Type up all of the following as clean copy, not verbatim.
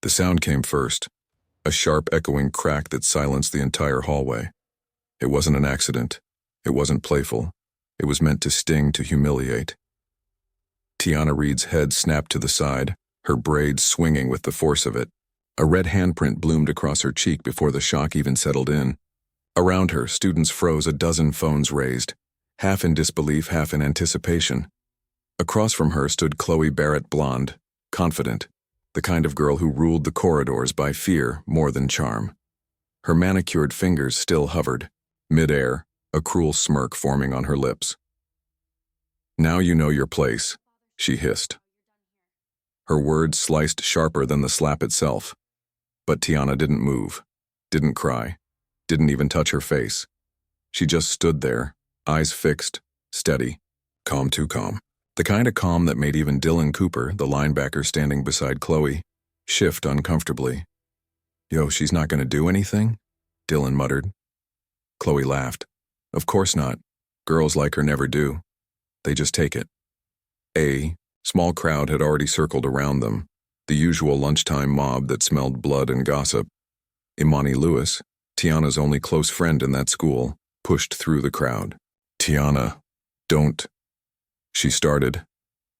The sound came first, a sharp echoing crack that silenced the entire hallway. It wasn't an accident. It wasn't playful. It was meant to sting, to humiliate. Tiana Reed's head snapped to the side, her braids swinging with the force of it. A red handprint bloomed across her cheek before the shock even settled in. Around her, students froze, a dozen phones raised, half in disbelief, half in anticipation. Across from her stood Chloe Barrett, blonde, confident, the kind of girl who ruled the corridors by fear more than charm. Her manicured fingers still hovered, mid-air, a cruel smirk forming on her lips. "Now you know your place," she hissed. Her words sliced sharper than the slap itself. But Tiana didn't move, didn't cry, didn't even touch her face. She just stood there, eyes fixed, steady, calm, too calm. The kind of calm that made even Dylan Cooper, the linebacker standing beside Chloe, shift uncomfortably. "Yo, she's not gonna do anything?" Dylan muttered. Chloe laughed. "Of course not. Girls like her never do. They just take it." A small crowd had already circled around them, the usual lunchtime mob that smelled blood and gossip. Imani Lewis, Tiana's only close friend in that school, pushed through the crowd. "Tiana, don't," she started,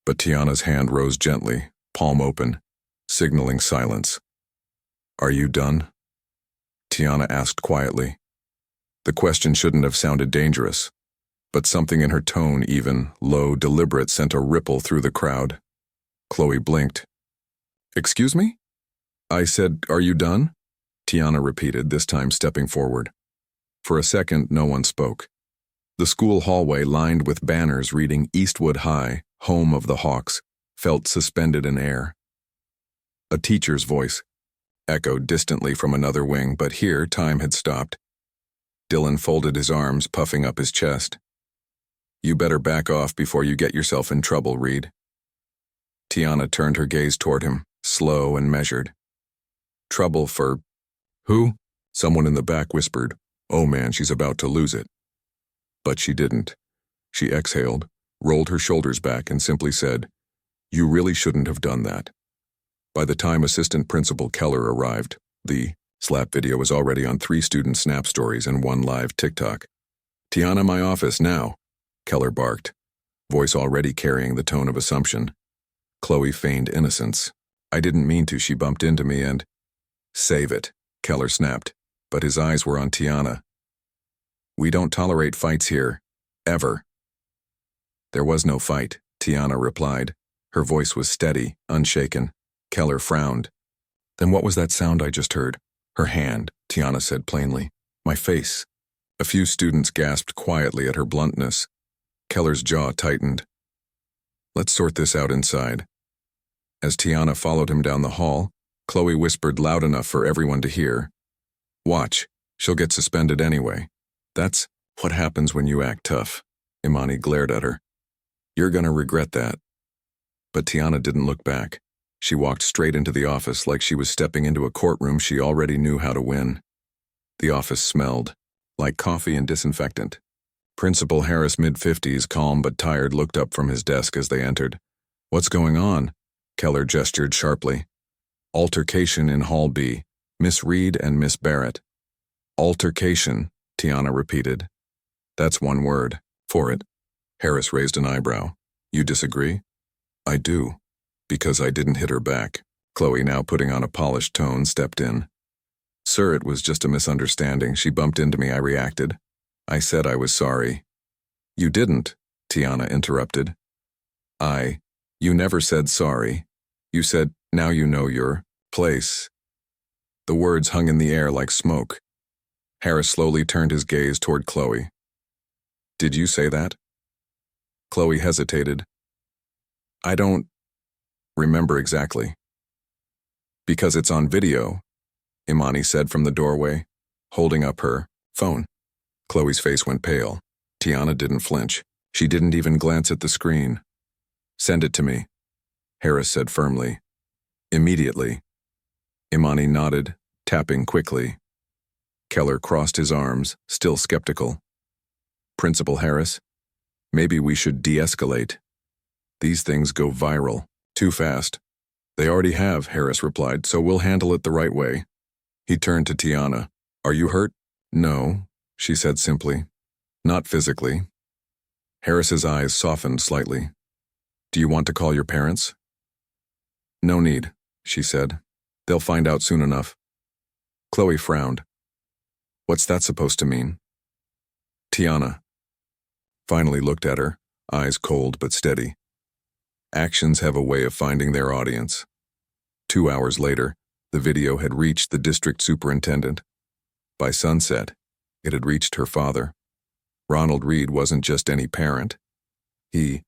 but Tiana's hand rose gently, palm open, signaling silence. "Are you done?" Tiana asked quietly. The question shouldn't have sounded dangerous, but something in her tone, even low, deliberate, sent a ripple through the crowd. Chloe blinked. "Excuse me?" "I said, are you done?" Tiana repeated, this time stepping forward. For a second, no one spoke. The school hallway, lined with banners reading Eastwood High, home of the Hawks, felt suspended in air. A teacher's voice echoed distantly from another wing, but here time had stopped. Dylan folded his arms, puffing up his chest. "You better back off before you get yourself in trouble, Reed." Tiana turned her gaze toward him, slow and measured. "Trouble for who?" Someone in the back whispered. "Oh man, she's about to lose it." But she didn't. She exhaled, rolled her shoulders back, and simply said, "You really shouldn't have done that." By the time Assistant Principal Keller arrived, the slap video was already on 3 student Snap stories and 1 live TikTok. "Tiana, my office, now," Keller barked, voice already carrying the tone of assumption. Chloe feigned innocence. "I didn't mean to, she bumped into me and—" "Save it," Keller snapped, but his eyes were on Tiana. "We don't tolerate fights here. Ever." "There was no fight," Tiana replied. Her voice was steady, unshaken. Keller frowned. "Then what was that sound I just heard?" "Her hand," Tiana said plainly. "My face." A few students gasped quietly at her bluntness. Keller's jaw tightened. "Let's sort this out inside." As Tiana followed him down the hall, Chloe whispered loud enough for everyone to hear. "Watch, she'll get suspended anyway." "That's what happens when you act tough," Imani glared at her. "You're gonna regret that." But Tiana didn't look back. She walked straight into the office like she was stepping into a courtroom she already knew how to win. The office smelled like coffee and disinfectant. Principal Harris, mid-50s, calm but tired, looked up from his desk as they entered. "What's going on?" Keller gestured sharply. "Altercation in Hall B. Miss Reed and Miss Barrett." "Altercation," Tiana repeated. "That's one word. For it." Harris raised an eyebrow. "You disagree?" "I do. Because I didn't hit her back." Chloe, now putting on a polished tone, stepped in. "Sir, it was just a misunderstanding. She bumped into me, I reacted. I said I was sorry." "You didn't," Tiana interrupted. You never said sorry. You said, now you know your place." The words hung in the air like smoke. Harris slowly turned his gaze toward Chloe. "Did you say that?" Chloe hesitated. "I don't remember exactly." "Because it's on video," Imani said from the doorway, holding up her phone. Chloe's face went pale. Tiana didn't flinch. She didn't even glance at the screen. "Send it to me," Harris said firmly. "Immediately." Imani nodded, tapping quickly. Keller crossed his arms, still skeptical. "Principal Harris, maybe we should de-escalate. These things go viral, too fast." They already have, Harris replied, so we'll handle it the right way. He turned to Tiana. Are you hurt? No, she said simply. Not physically. Harris's eyes softened slightly. Do you want to call your parents? No need, she said. They'll find out soon enough. Chloe frowned. What's that supposed to mean? Tiana finally looked at her, eyes cold but steady. Actions have a way of finding their audience. 2 hours later, the video had reached the district superintendent. By sunset, it had reached her father. Ronald Reed wasn't just any parent. He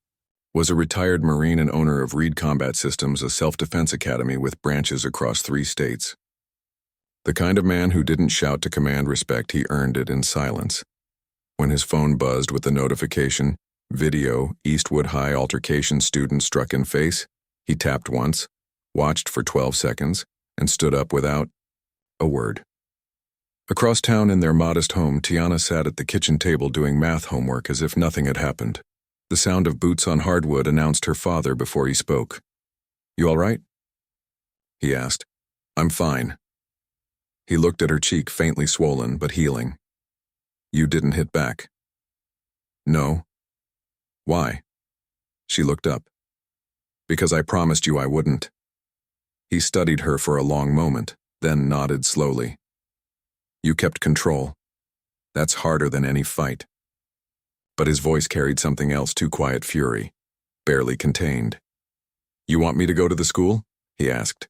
was a retired Marine and owner of Reed Combat Systems, a self-defense academy with branches across 3 states. The kind of man who didn't shout to command respect, he earned it in silence. When his phone buzzed with the notification, Video, Eastwood High altercation student struck in face, he tapped once, watched for 12 seconds, and stood up without a word. Across town in their modest home, Tiana sat at the kitchen table doing math homework as if nothing had happened. The sound of boots on hardwood announced her father before he spoke. You all right? He asked. I'm fine. He looked at her cheek, faintly swollen but healing. You didn't hit back? No. Why? She looked up. Because I promised you I wouldn't. He studied her for a long moment, then nodded slowly. You kept control. That's harder than any fight. But his voice carried something else, too quiet fury, barely contained. You want me to go to the school? He asked.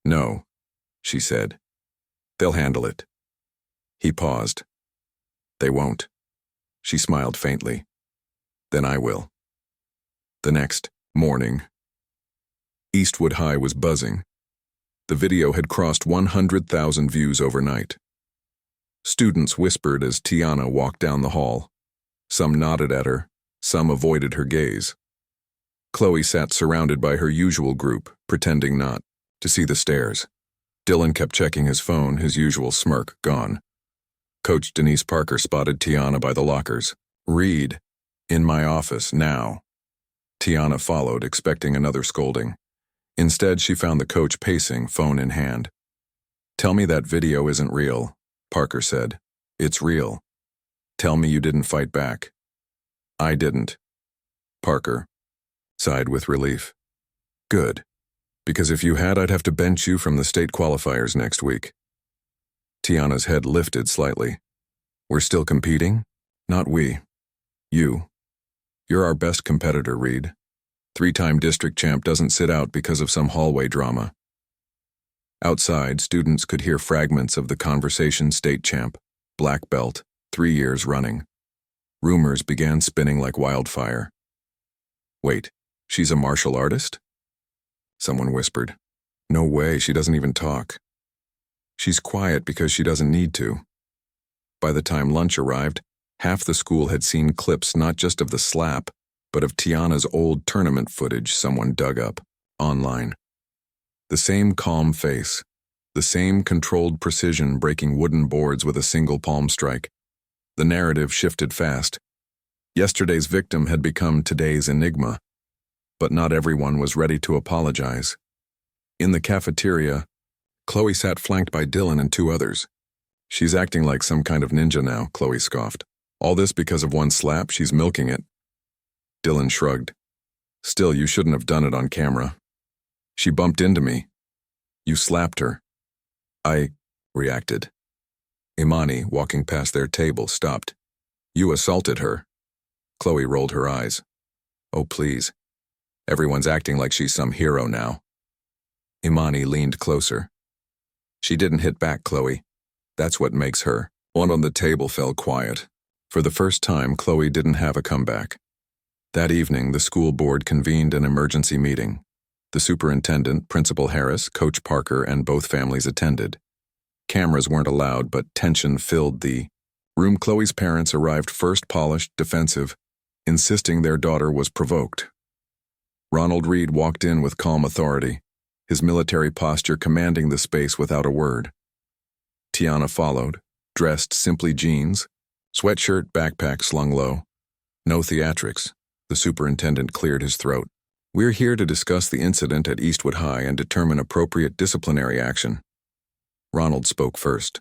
No, she said. They'll handle it. He paused. They won't. She smiled faintly. Then I will. The next morning, Eastwood High was buzzing. The video had crossed 100,000 views overnight. Students whispered as Tiana walked down the hall. Some nodded at her, some avoided her gaze. Chloe sat surrounded by her usual group, pretending not to see the stares. Dylan kept checking his phone, his usual smirk gone. Coach Denise Parker spotted Tiana by the lockers. Reed, in my office, now. Tiana followed, expecting another scolding. Instead, she found the coach pacing, phone in hand. Tell me that video isn't real, Parker said. It's real. Tell me you didn't fight back. I didn't. Parker sighed with relief. Good. Because if you had, I'd have to bench you from the state qualifiers next week. Tiana's head lifted slightly. We're still competing? Not we. You. You're our best competitor, Reed. 3-time district champ doesn't sit out because of some hallway drama. Outside, students could hear fragments of the conversation. State champ, black belt, 3 years running. Rumors began spinning like wildfire. Wait, she's a martial artist? Someone whispered. No way, she doesn't even talk. She's quiet because she doesn't need to. By the time lunch arrived, half the school had seen clips not just of the slap, but of Tiana's old tournament footage someone dug up, online. The same calm face, the same controlled precision breaking wooden boards with a single palm strike. The narrative shifted fast. Yesterday's victim had become today's enigma, but not everyone was ready to apologize. In the cafeteria, Chloe sat flanked by Dylan and 2 others. She's acting like some kind of ninja now, Chloe scoffed. All this because of one slap, she's milking it. Dylan shrugged. Still, you shouldn't have done it on camera. She bumped into me. You slapped her. I reacted. Imani, walking past their table, stopped. You assaulted her. Chloe rolled her eyes. Oh, please. Everyone's acting like she's some hero now. Imani leaned closer. She didn't hit back, Chloe. That's what makes her. One on the table fell quiet. For the first time, Chloe didn't have a comeback. That evening, the school board convened an emergency meeting. The superintendent, Principal Harris, Coach Parker, and both families attended. Cameras weren't allowed, but tension filled the room. Chloe's parents arrived first, polished, defensive, insisting their daughter was provoked. Ronald Reed walked in with calm authority, his military posture commanding the space without a word. Tiana followed, dressed simply jeans, sweatshirt, backpack slung low. No theatrics. The superintendent cleared his throat. We're here to discuss the incident at Eastwood High and determine appropriate disciplinary action. Ronald spoke first.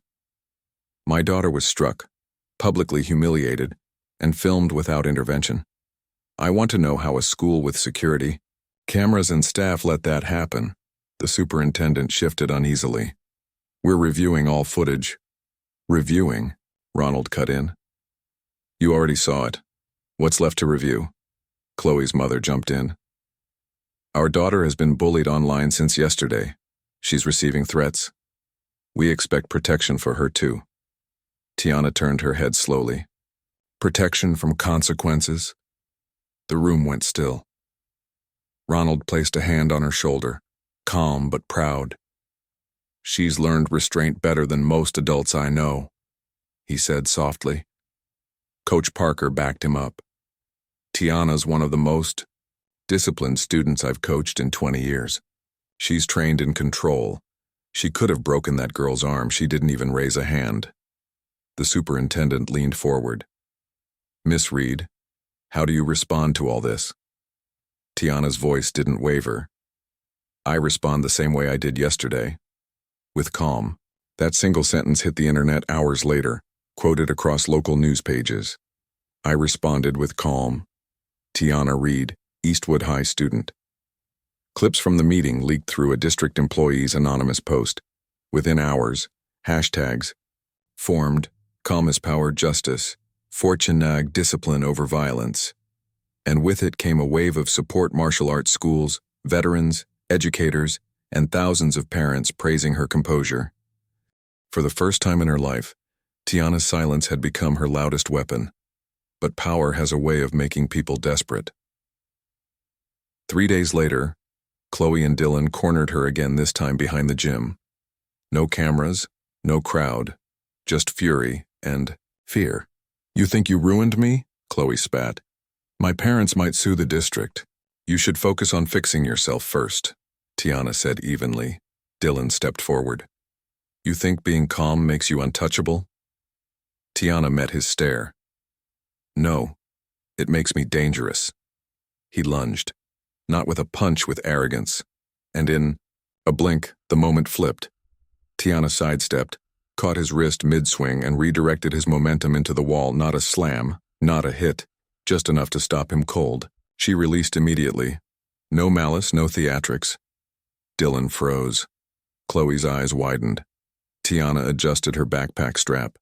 My daughter was struck, publicly humiliated, and filmed without intervention. I want to know how a school with security, cameras and staff let that happen. The superintendent shifted uneasily. We're reviewing all footage. Reviewing? Ronald cut in. You already saw it. What's left to review? Chloe's mother jumped in. Our daughter has been bullied online since yesterday. She's receiving threats. We expect protection for her too. Tiana turned her head slowly. Protection from consequences? The room went still. Ronald placed a hand on her shoulder, calm but proud. She's learned restraint better than most adults I know, he said softly. Coach Parker backed him up. Tiana's one of the most disciplined students I've coached in 20 years. She's trained in control. She could have broken that girl's arm. She didn't even raise a hand. The superintendent leaned forward. Miss Reed, how do you respond to all this? Tiana's voice didn't waver. I respond the same way I did yesterday. With calm. That single sentence hit the internet hours later, quoted across local news pages. I responded with calm. Tiana Reed, Eastwood High student. Clips from the meeting leaked through a district employee's anonymous post. Within hours, hashtags formed, calm is power justice, Fortune discipline over violence. And with it came a wave of support martial arts schools, veterans, educators, and thousands of parents praising her composure. For the first time in her life, Tiana's silence had become her loudest weapon. But power has a way of making people desperate. 3 days later, Chloe and Dylan cornered her again, this time behind the gym. No cameras, no crowd, just fury and fear. You think you ruined me? Chloe spat. My parents might sue the district. You should focus on fixing yourself first, Tiana said evenly. Dylan stepped forward. You think being calm makes you untouchable? Tiana met his stare. No, it makes me dangerous. He lunged, not with a punch, with arrogance. And in a blink, the moment flipped. Tiana sidestepped, caught his wrist mid-swing and redirected his momentum into the wall. Not a slam, not a hit, just enough to stop him cold. She released immediately. No malice, no theatrics. Dylan froze. Chloe's eyes widened. Tiana adjusted her backpack strap.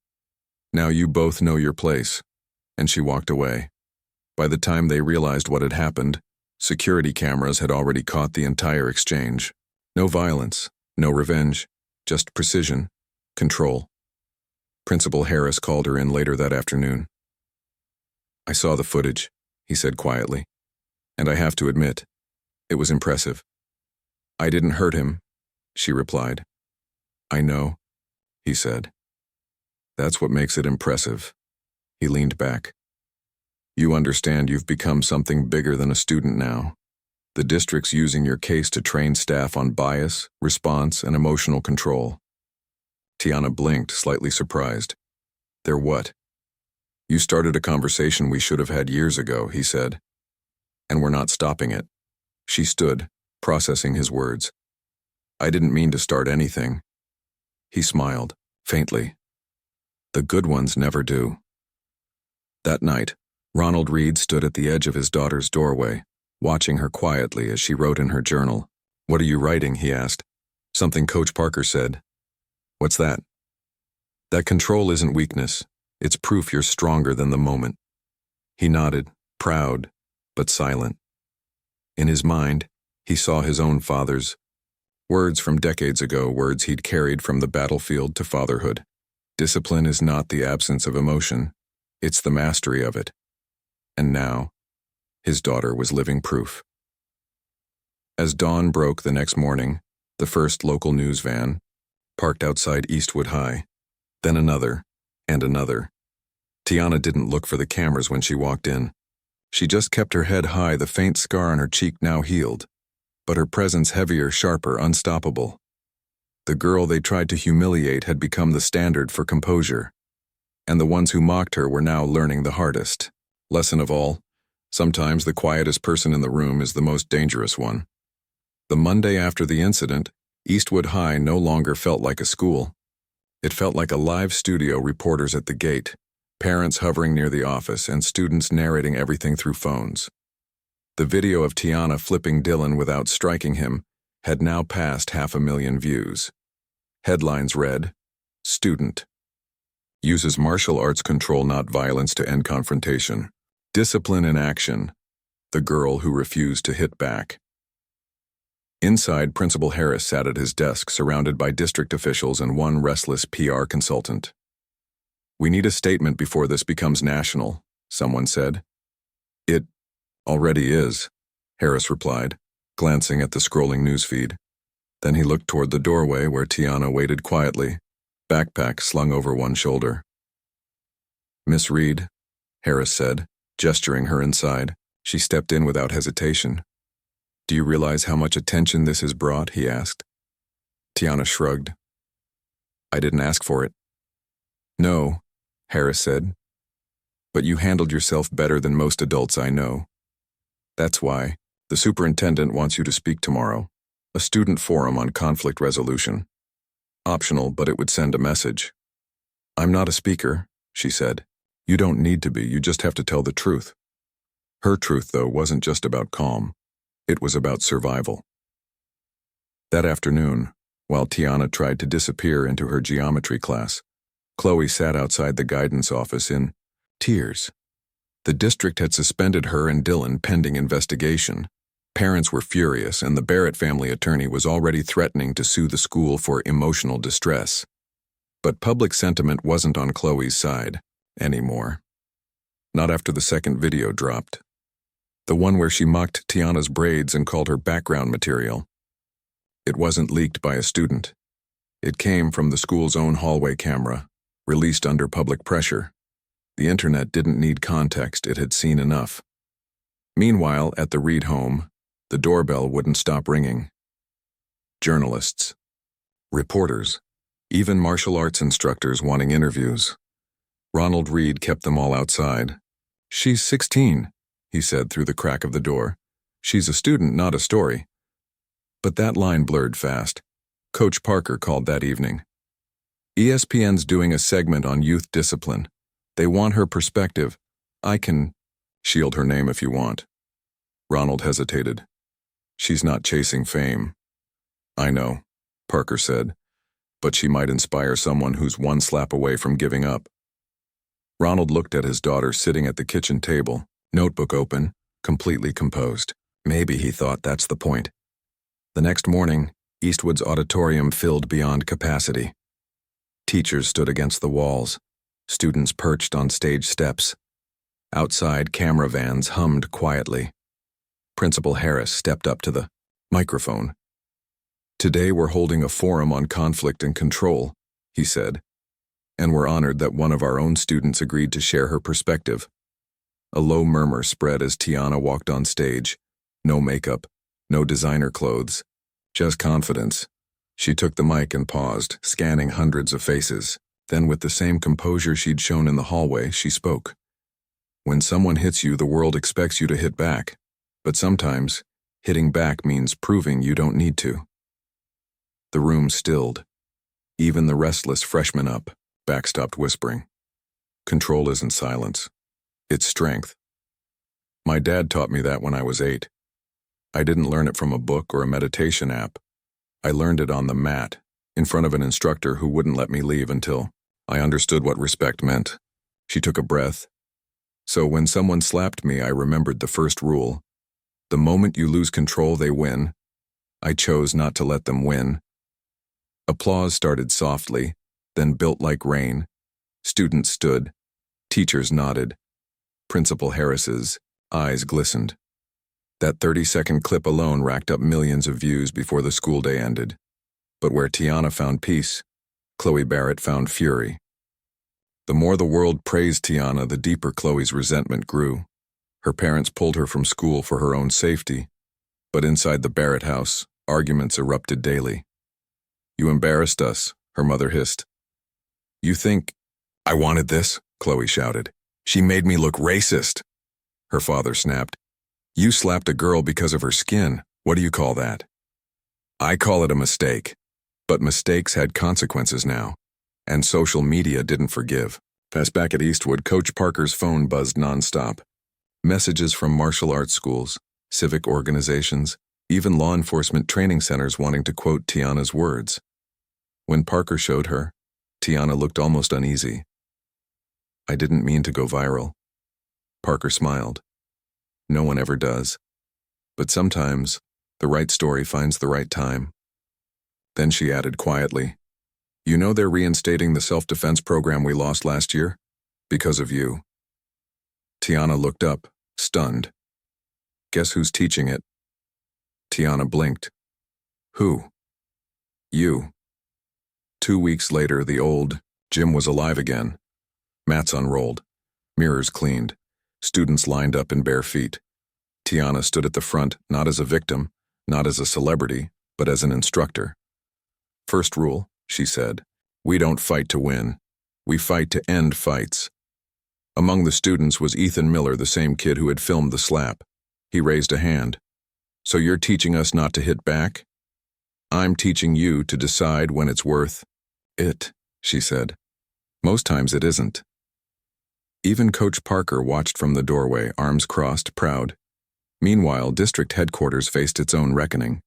Now you both know your place. And she walked away. By the time they realized what had happened, security cameras had already caught the entire exchange. No violence, no revenge, just precision, control. Principal Harris called her in later that afternoon. I saw the footage, he said quietly, and I have to admit, it was impressive. I didn't hurt him, she replied. I know, he said. That's what makes it impressive. He leaned back. You understand you've become something bigger than a student now. The district's using your case to train staff on bias, response, and emotional control. Tiana blinked, slightly surprised. They're what? You started a conversation we should have had years ago, he said. And we're not stopping it. She stood, processing his words. I didn't mean to start anything. He smiled, faintly. The good ones never do. That night, Ronald Reed stood at the edge of his daughter's doorway, watching her quietly as she wrote in her journal. What are you writing? He asked. Something Coach Parker said. What's that? That control isn't weakness. It's proof you're stronger than the moment. He nodded, proud, but silent. In his mind, he saw his own father's words from decades ago, words he'd carried from the battlefield to fatherhood. Discipline is not the absence of emotion. It's the mastery of it. And now, his daughter was living proof. As dawn broke the next morning, the first local news van parked outside Eastwood High, then another, and another. Tiana didn't look for the cameras when she walked in. She just kept her head high, the faint scar on her cheek now healed, but her presence heavier, sharper, unstoppable. The girl they tried to humiliate had become the standard for composure, and the ones who mocked her were now learning the hardest lesson of all: Sometimes the quietest person in the room is the most dangerous one. The Monday after the incident, Eastwood High no longer felt like a school. It felt like a live studio, reporters at the gate, parents hovering near the office, and students narrating everything through phones. The video of Tiana flipping Dylan without striking him had now passed 500,000 views. Headlines read, "Student uses martial arts control, not violence, to end confrontation. Discipline in action. The girl who refused to hit back." Inside, Principal Harris sat at his desk, surrounded by district officials and one restless PR consultant. "We need a statement before this becomes national," someone said. "It already is," Harris replied, glancing at the scrolling newsfeed. Then he looked toward the doorway where Tiana waited quietly, backpack slung over one shoulder. "Miss Reed," Harris said, gesturing her inside. She stepped in without hesitation. "Do you realize how much attention this has brought?" he asked. Tiana shrugged. "I didn't ask for it." "No," Harris said, "but you handled yourself better than most adults I know. That's why the superintendent wants you to speak tomorrow. A student forum on conflict resolution. Optional, but it would send a message." "I'm not a speaker," she said. "You don't need to be, you just have to tell the truth." Her truth, though, wasn't just about calm. It was about survival. That afternoon, while Tiana tried to disappear into her geometry class, Chloe sat outside the guidance office in tears. The district had suspended her and Dylan pending investigation. Parents were furious, and the Barrett family attorney was already threatening to sue the school for emotional distress. But public sentiment wasn't on Chloe's side anymore. Not after the second video dropped. The one where she mocked Tiana's braids and called her background material. It wasn't leaked by a student. It came from the school's own hallway camera, released under public pressure. The internet didn't need context, it had seen enough. Meanwhile, at the Reed home, the doorbell wouldn't stop ringing. Journalists, reporters, even martial arts instructors wanting interviews. Ronald Reed kept them all outside. "She's 16, he said through the crack of the door. "She's a student, not a story." But that line blurred fast. Coach Parker called that evening. "ESPN's doing a segment on youth discipline. They want her perspective. I can shield her name if you want." Ronald hesitated. "She's not chasing fame." "I know," Parker said, "but she might inspire someone who's one slap away from giving up." Ronald looked at his daughter sitting at the kitchen table, notebook open, completely composed. Maybe, he thought, that's the point. The next morning, Eastwood's auditorium filled beyond capacity. Teachers stood against the walls. Students perched on stage steps. Outside, camera vans hummed quietly. Principal Harris stepped up to the microphone. "Today we're holding a forum on conflict and control," he said, "and we're honored that one of our own students agreed to share her perspective." A low murmur spread as Tiana walked on stage. No makeup, no designer clothes, just confidence. She took the mic and paused, scanning hundreds of faces. Then, with the same composure she'd shown in the hallway, she spoke. "When someone hits you, the world expects you to hit back. But sometimes, hitting back means proving you don't need to." The room stilled. Even the restless freshmen up back stopped whispering. Control isn't silence. It's strength. My dad taught me that when I was 8. I didn't learn it from a book or a meditation app. I learned it on the mat, in front of an instructor who wouldn't let me leave until I understood what respect meant. She took a breath. "So when someone slapped me, I remembered the first rule. The moment you lose control, they win. I chose not to let them win." Applause started softly, then built like rain. Students stood. Teachers nodded. Principal Harris's eyes glistened. That 30-second clip alone racked up millions of views before the school day ended. But where Tiana found peace, Chloe Barrett found fury. The more the world praised Tiana, the deeper Chloe's resentment grew. Her parents pulled her from school for her own safety, but inside the Barrett house, arguments erupted daily. "You embarrassed us," her mother hissed. "You think I wanted this?" Chloe shouted. "She made me look racist." Her father snapped. You slapped a girl because of her skin. What do you call that? I call it a mistake. But mistakes had consequences now, and social media didn't forgive. As back at Eastwood, Coach Parker's phone buzzed nonstop. Messages from martial arts schools, civic organizations, even law enforcement training centers wanting to quote Tiana's words. When Parker showed her, Tiana looked almost uneasy. I didn't mean to go viral. Parker smiled. No one ever does. But sometimes, the right story finds the right time. Then she added quietly, You know they're reinstating the self-defense program we lost last year? Because of you. Tiana looked up, stunned. Guess who's teaching it? Tiana blinked. Who? You. 2 weeks later, the old gym was alive again. Mats unrolled, mirrors cleaned, students lined up in bare feet. Tiana stood at the front, not as a victim, not as a celebrity, but as an instructor. First rule, she said, we don't fight to win. We fight to end fights. Among the students was Ethan Miller, the same kid who had filmed the slap. He raised a hand. So you're teaching us not to hit back? I'm teaching you to decide when it's worth it, she said. Most times it isn't. Even Coach Parker watched from the doorway, arms crossed, proud. Meanwhile, district headquarters faced its own reckoning.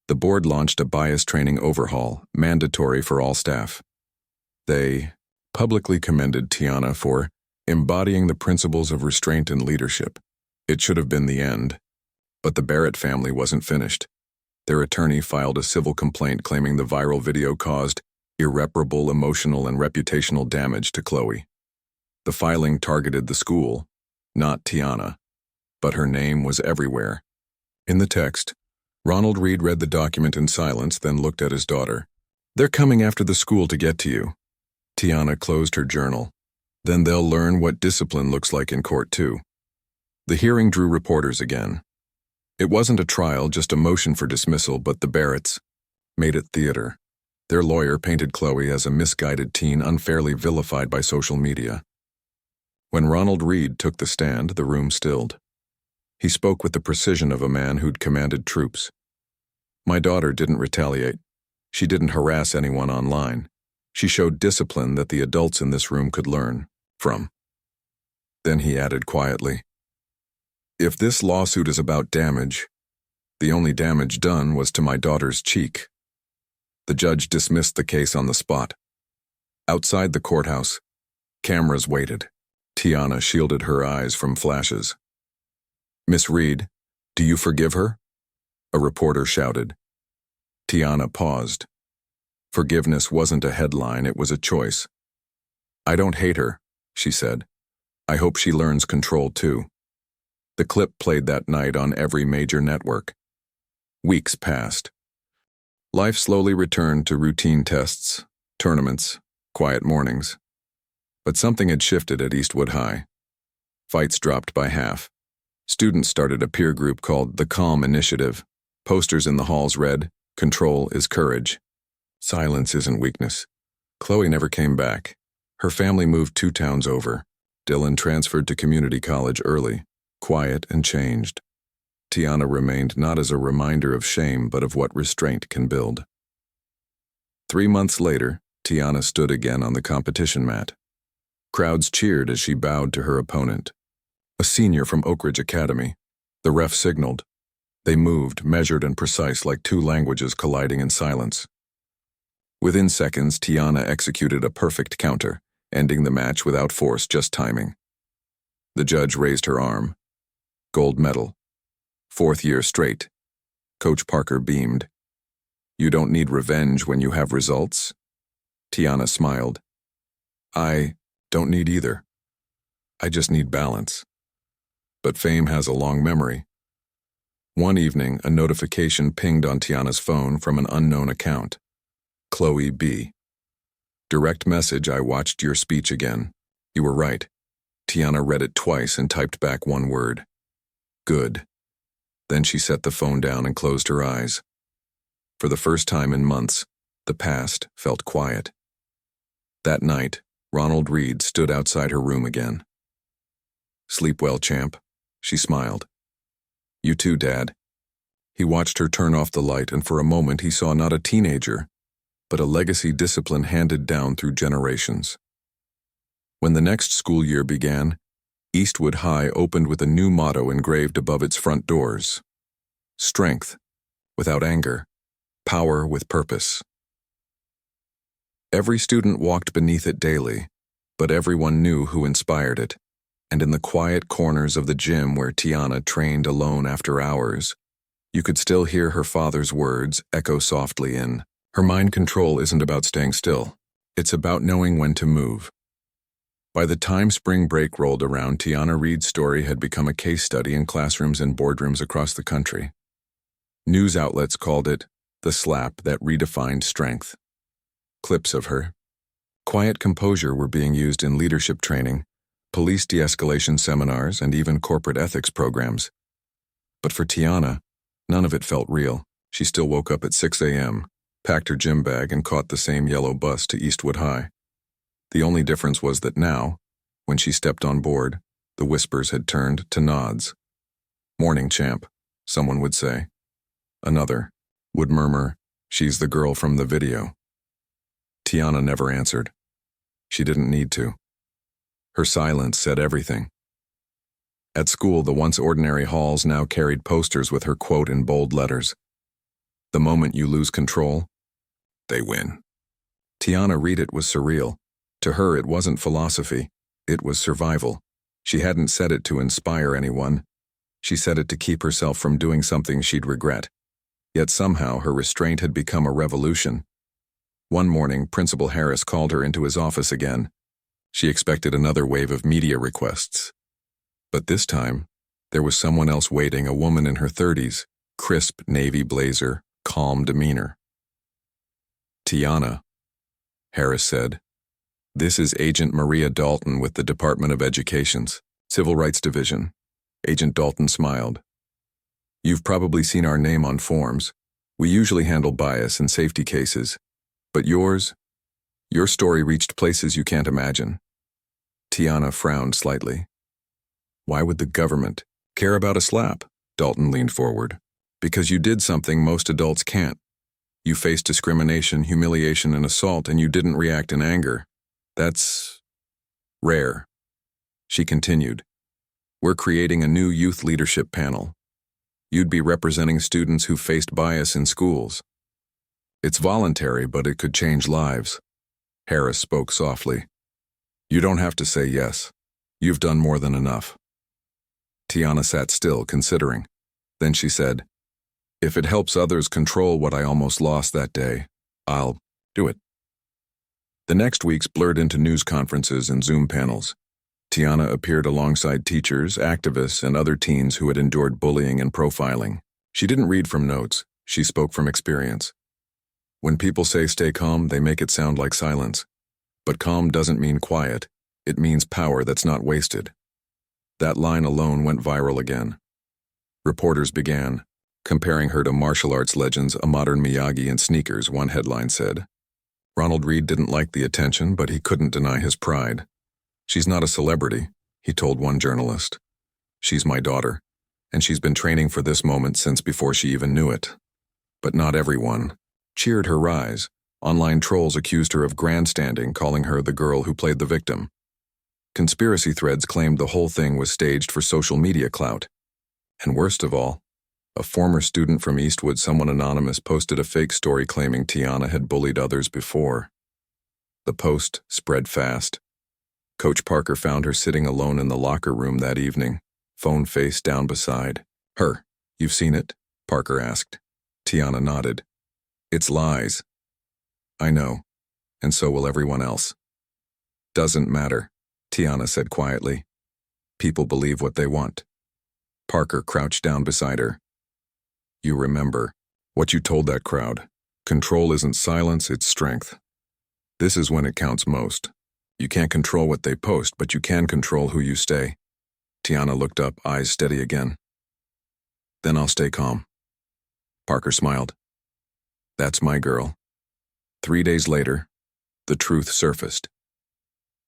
The board launched a bias training overhaul, mandatory for all staff. They publicly commended Tiana for embodying the principles of restraint and leadership. It should have been the end. But the Barrett family wasn't finished. Their attorney filed a civil complaint claiming the viral video caused irreparable emotional and reputational damage to Chloe. The filing targeted the school, not Tiana, but her name was everywhere. In the text, Ronald Reed read the document in silence, then looked at his daughter. They're coming after the school to get to you. Tiana closed her journal. Then they'll learn what discipline looks like in court too. The hearing drew reporters again. It wasn't a trial, just a motion for dismissal, but the Barretts made it theater. Their lawyer painted Chloe as a misguided teen unfairly vilified by social media. When Ronald Reed took the stand, the room stilled. He spoke with the precision of a man who'd commanded troops. My daughter didn't retaliate. She didn't harass anyone online. She showed discipline that the adults in this room could learn from. Then he added quietly, If this lawsuit is about damage, the only damage done was to my daughter's cheek. The judge dismissed the case on the spot. Outside the courthouse, cameras waited. Tiana shielded her eyes from flashes. Miss Reed, do you forgive her? A reporter shouted. Tiana paused. Forgiveness wasn't a headline, it was a choice. I don't hate her, she said. I hope she learns control too. The clip played that night on every major network. Weeks passed. Life slowly returned to routine tests, tournaments, quiet mornings. But something had shifted at Eastwood High. Fights dropped by half. Students started a peer group called the Calm Initiative. Posters in the halls read, Control is courage. Silence isn't weakness. Chloe never came back. Her family moved 2 towns over. Dylan transferred to community college early, quiet and changed. Tiana remained not as a reminder of shame, but of what restraint can build. 3 months later, Tiana stood again on the competition mat. Crowds cheered as she bowed to her opponent. A senior from Oak Ridge Academy. The ref signaled. They moved, measured and precise, like 2 languages colliding in silence. Within seconds, Tiana executed a perfect counter, ending the match without force, just timing. The judge raised her arm. Gold medal. 4th year straight. Coach Parker beamed. You don't need revenge when you have results? Tiana smiled. I don't need either. I just need balance. But fame has a long memory. One evening, a notification pinged on Tiana's phone from an unknown account. Chloe B. Direct message, I watched your speech again. You were right. Tiana read it twice and typed back 1 word. Good. Then she set the phone down and closed her eyes. For the first time in months, the past felt quiet. That night, Ronald Reed stood outside her room again. Sleep well, champ, She smiled. You too, Dad. He watched her turn off the light, and for a moment he saw not a teenager, but a legacy discipline handed down through generations. When the next school year began, Eastwood High opened with a new motto engraved above its front doors. Strength, without anger. Power with purpose. Every student walked beneath it daily, but everyone knew who inspired it, and in the quiet corners of the gym where Tiana trained alone after hours, you could still hear her father's words echo softly in, "Her mind control isn't about staying still. It's about knowing when to move." By the time spring break rolled around, Tiana Reed's story had become a case study in classrooms and boardrooms across the country. News outlets called it the slap that redefined strength. Clips of her quiet composure were being used in leadership training, police de-escalation seminars, and even corporate ethics programs. But for Tiana, none of it felt real. She still woke up at 6 a.m., packed her gym bag, and caught the same yellow bus to Eastwood High. The only difference was that now, when she stepped on board, the whispers had turned to nods. "Morning, champ," someone would say. Another would murmur, "She's the girl from the video." Tiana never answered. She didn't need to. Her silence said everything. At school, the once ordinary halls now carried posters with her quote in bold letters. "The moment you lose control, they win." Tiana Reed, it was surreal. To her, it wasn't philosophy. It was survival. She hadn't said it to inspire anyone. She said it to keep herself from doing something she'd regret. Yet somehow her restraint had become a revolution. One morning, Principal Harris called her into his office again. She expected another wave of media requests. But this time, there was someone else waiting, a woman in her 30s, crisp navy blazer, calm demeanor. "Tiana," Harris said, "this is Agent Maria Dalton with the Department of Education's Civil Rights Division." Agent Dalton smiled. "You've probably seen our name on forms. We usually handle bias and safety cases. But your story reached places you can't imagine." Tiana frowned slightly. "Why would the government care about a slap?" Dalton leaned forward. "Because you did something most adults can't. You faced discrimination, humiliation, and assault, and you didn't react in anger. That's rare." She continued, "We're creating a new youth leadership panel. You'd be representing students who faced bias in schools. It's voluntary, but it could change lives." Harris spoke softly. "You don't have to say yes. You've done more than enough." Tiana sat still, considering. Then she said, "If it helps others control what I almost lost that day, I'll do it." The next weeks blurred into news conferences and Zoom panels. Tiana appeared alongside teachers, activists, and other teens who had endured bullying and profiling. She didn't read from notes. She spoke from experience. When people say stay calm, they make it sound like silence. But calm doesn't mean quiet. It means power that's not wasted. That line alone went viral again. Reporters began comparing her to martial arts legends, a modern Miyagi in sneakers, one headline said. Ronald Reed didn't like the attention, but he couldn't deny his pride. "She's not a celebrity," he told one journalist. "She's my daughter, and she's been training for this moment since before she even knew it." But not everyone cheered her rise. Online trolls accused her of grandstanding, calling her the girl who played the victim. Conspiracy threads claimed the whole thing was staged for social media clout. And worst of all, a former student from Eastwood, someone anonymous, posted a fake story claiming Tiana had bullied others before. The post spread fast. Coach Parker found her sitting alone in the locker room that evening, phone face down beside her. "You've seen it?" Parker asked. Tiana nodded. "It's lies." "I know, and so will everyone else." "Doesn't matter," Tiana said quietly. "People believe what they want." Parker crouched down beside her. "You remember what you told that crowd. Control isn't silence, it's strength. This is when it counts most. You can't control what they post, but you can control who you stay." Tiana looked up, eyes steady again. "Then I'll stay calm." Parker smiled. "That's my girl." 3 days later, the truth surfaced.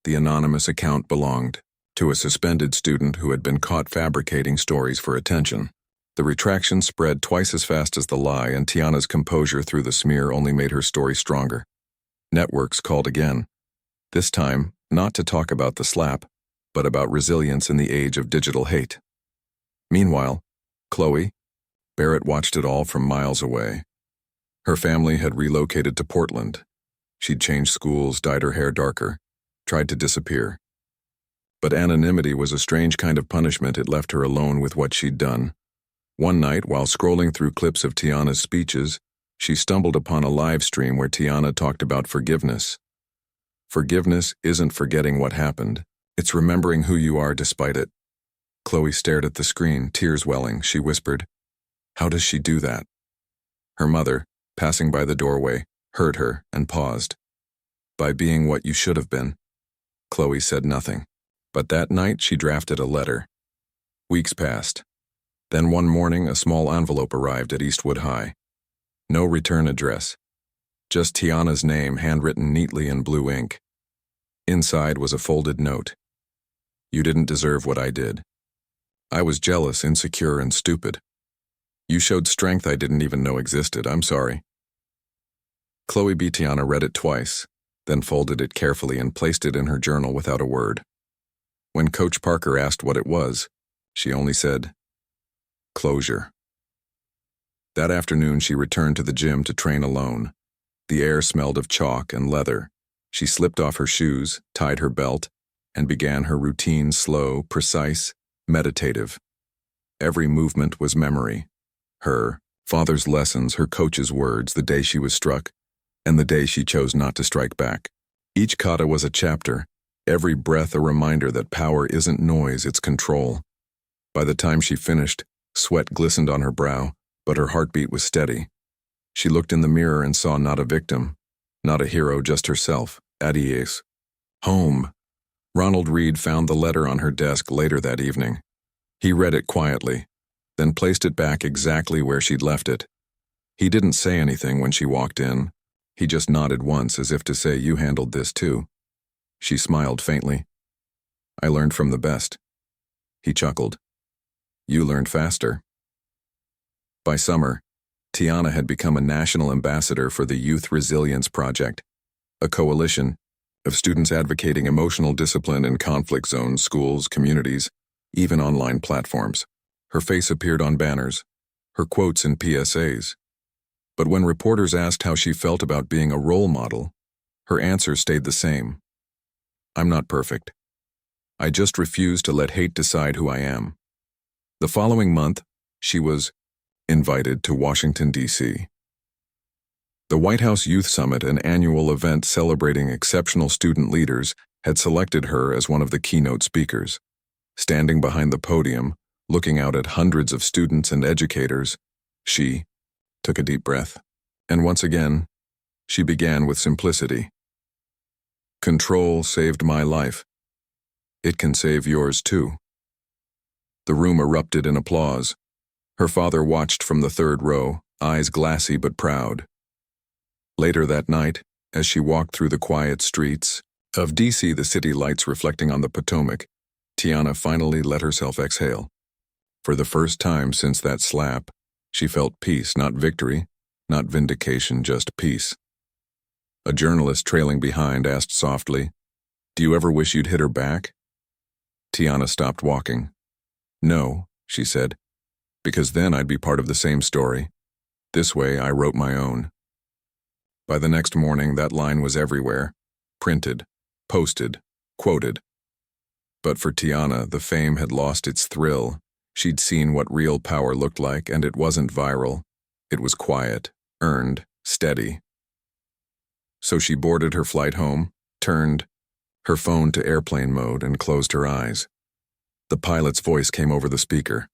The anonymous account belonged to a suspended student who had been caught fabricating stories for attention. The retraction spread twice as fast as the lie, and Tiana's composure through the smear only made her story stronger. Networks called again. This time, not to talk about the slap, but about resilience in the age of digital hate. Meanwhile, Chloe, Barrett watched it all from miles away. Her family had relocated to Portland. She'd changed schools, dyed her hair darker, tried to disappear. But anonymity was a strange kind of punishment. It left her alone with what she'd done. One night, while scrolling through clips of Tiana's speeches, she stumbled upon a live stream where Tiana talked about forgiveness. Forgiveness isn't forgetting what happened. It's remembering who you are despite it. Chloe stared at the screen, tears welling. She whispered, "How does she do that?" Her mother, passing by the doorway, heard her and paused. "By being what you should have been." Chloe said nothing. But that night she drafted a letter. Weeks passed. Then one morning a small envelope arrived at Eastwood High. No return address. Just Tiana's name handwritten neatly in blue ink. Inside was a folded note. "You didn't deserve what I did. I was jealous, insecure, and stupid. You showed strength I didn't even know existed. I'm sorry." Chloe B. Tiana read it twice, then folded it carefully and placed it in her journal without a word. When Coach Parker asked what it was, she only said, "Closure." That afternoon she returned to the gym to train alone. The air smelled of chalk and leather. She slipped off her shoes, tied her belt, and began her routine, slow, precise, meditative. Every movement was memory. Her father's lessons, her coach's words, the day she was struck, and the day she chose not to strike back. Each kata was a chapter, every breath a reminder that power isn't noise, it's control. By the time she finished, sweat glistened on her brow, but her heartbeat was steady. She looked in the mirror and saw not a victim, not a hero, just herself, at ease. Home. Ronald Reed found the letter on her desk later that evening. He read it quietly, then placed it back exactly where she'd left it. He didn't say anything when she walked in. He just nodded once as if to say, "You handled this too." She smiled faintly. "I learned from the best." He chuckled. "You learned faster." By summer, Tiana had become a national ambassador for the Youth Resilience Project, a coalition of students advocating emotional discipline in conflict zones, schools, communities, even online platforms. Her face appeared on banners, her quotes in PSAs. But when reporters asked how she felt about being a role model, her answer stayed the same. "I'm not perfect. I just refuse to let hate decide who I am." The following month, she was invited to Washington, D.C. The White House Youth Summit, an annual event celebrating exceptional student leaders, had selected her as one of the keynote speakers. Standing behind the podium, looking out at hundreds of students and educators, she took a deep breath. And once again, she began with simplicity. "Control saved my life. It can save yours too." The room erupted in applause. Her father watched from the third row, eyes glassy but proud. Later that night, as she walked through the quiet streets of D.C., the city lights reflecting on the Potomac, Tiana finally let herself exhale. For the first time since that slap, she felt peace, not victory, not vindication, just peace. A journalist trailing behind asked softly, "Do you ever wish you'd hit her back?" Tiana stopped walking. "No," she said, "because then I'd be part of the same story. This way, I wrote my own." By the next morning, that line was everywhere, printed, posted, quoted. But for Tiana, the fame had lost its thrill. She'd seen what real power looked like, and it wasn't viral. It was quiet, earned, steady. So she boarded her flight home, turned her phone to airplane mode, and closed her eyes. The pilot's voice came over the speaker.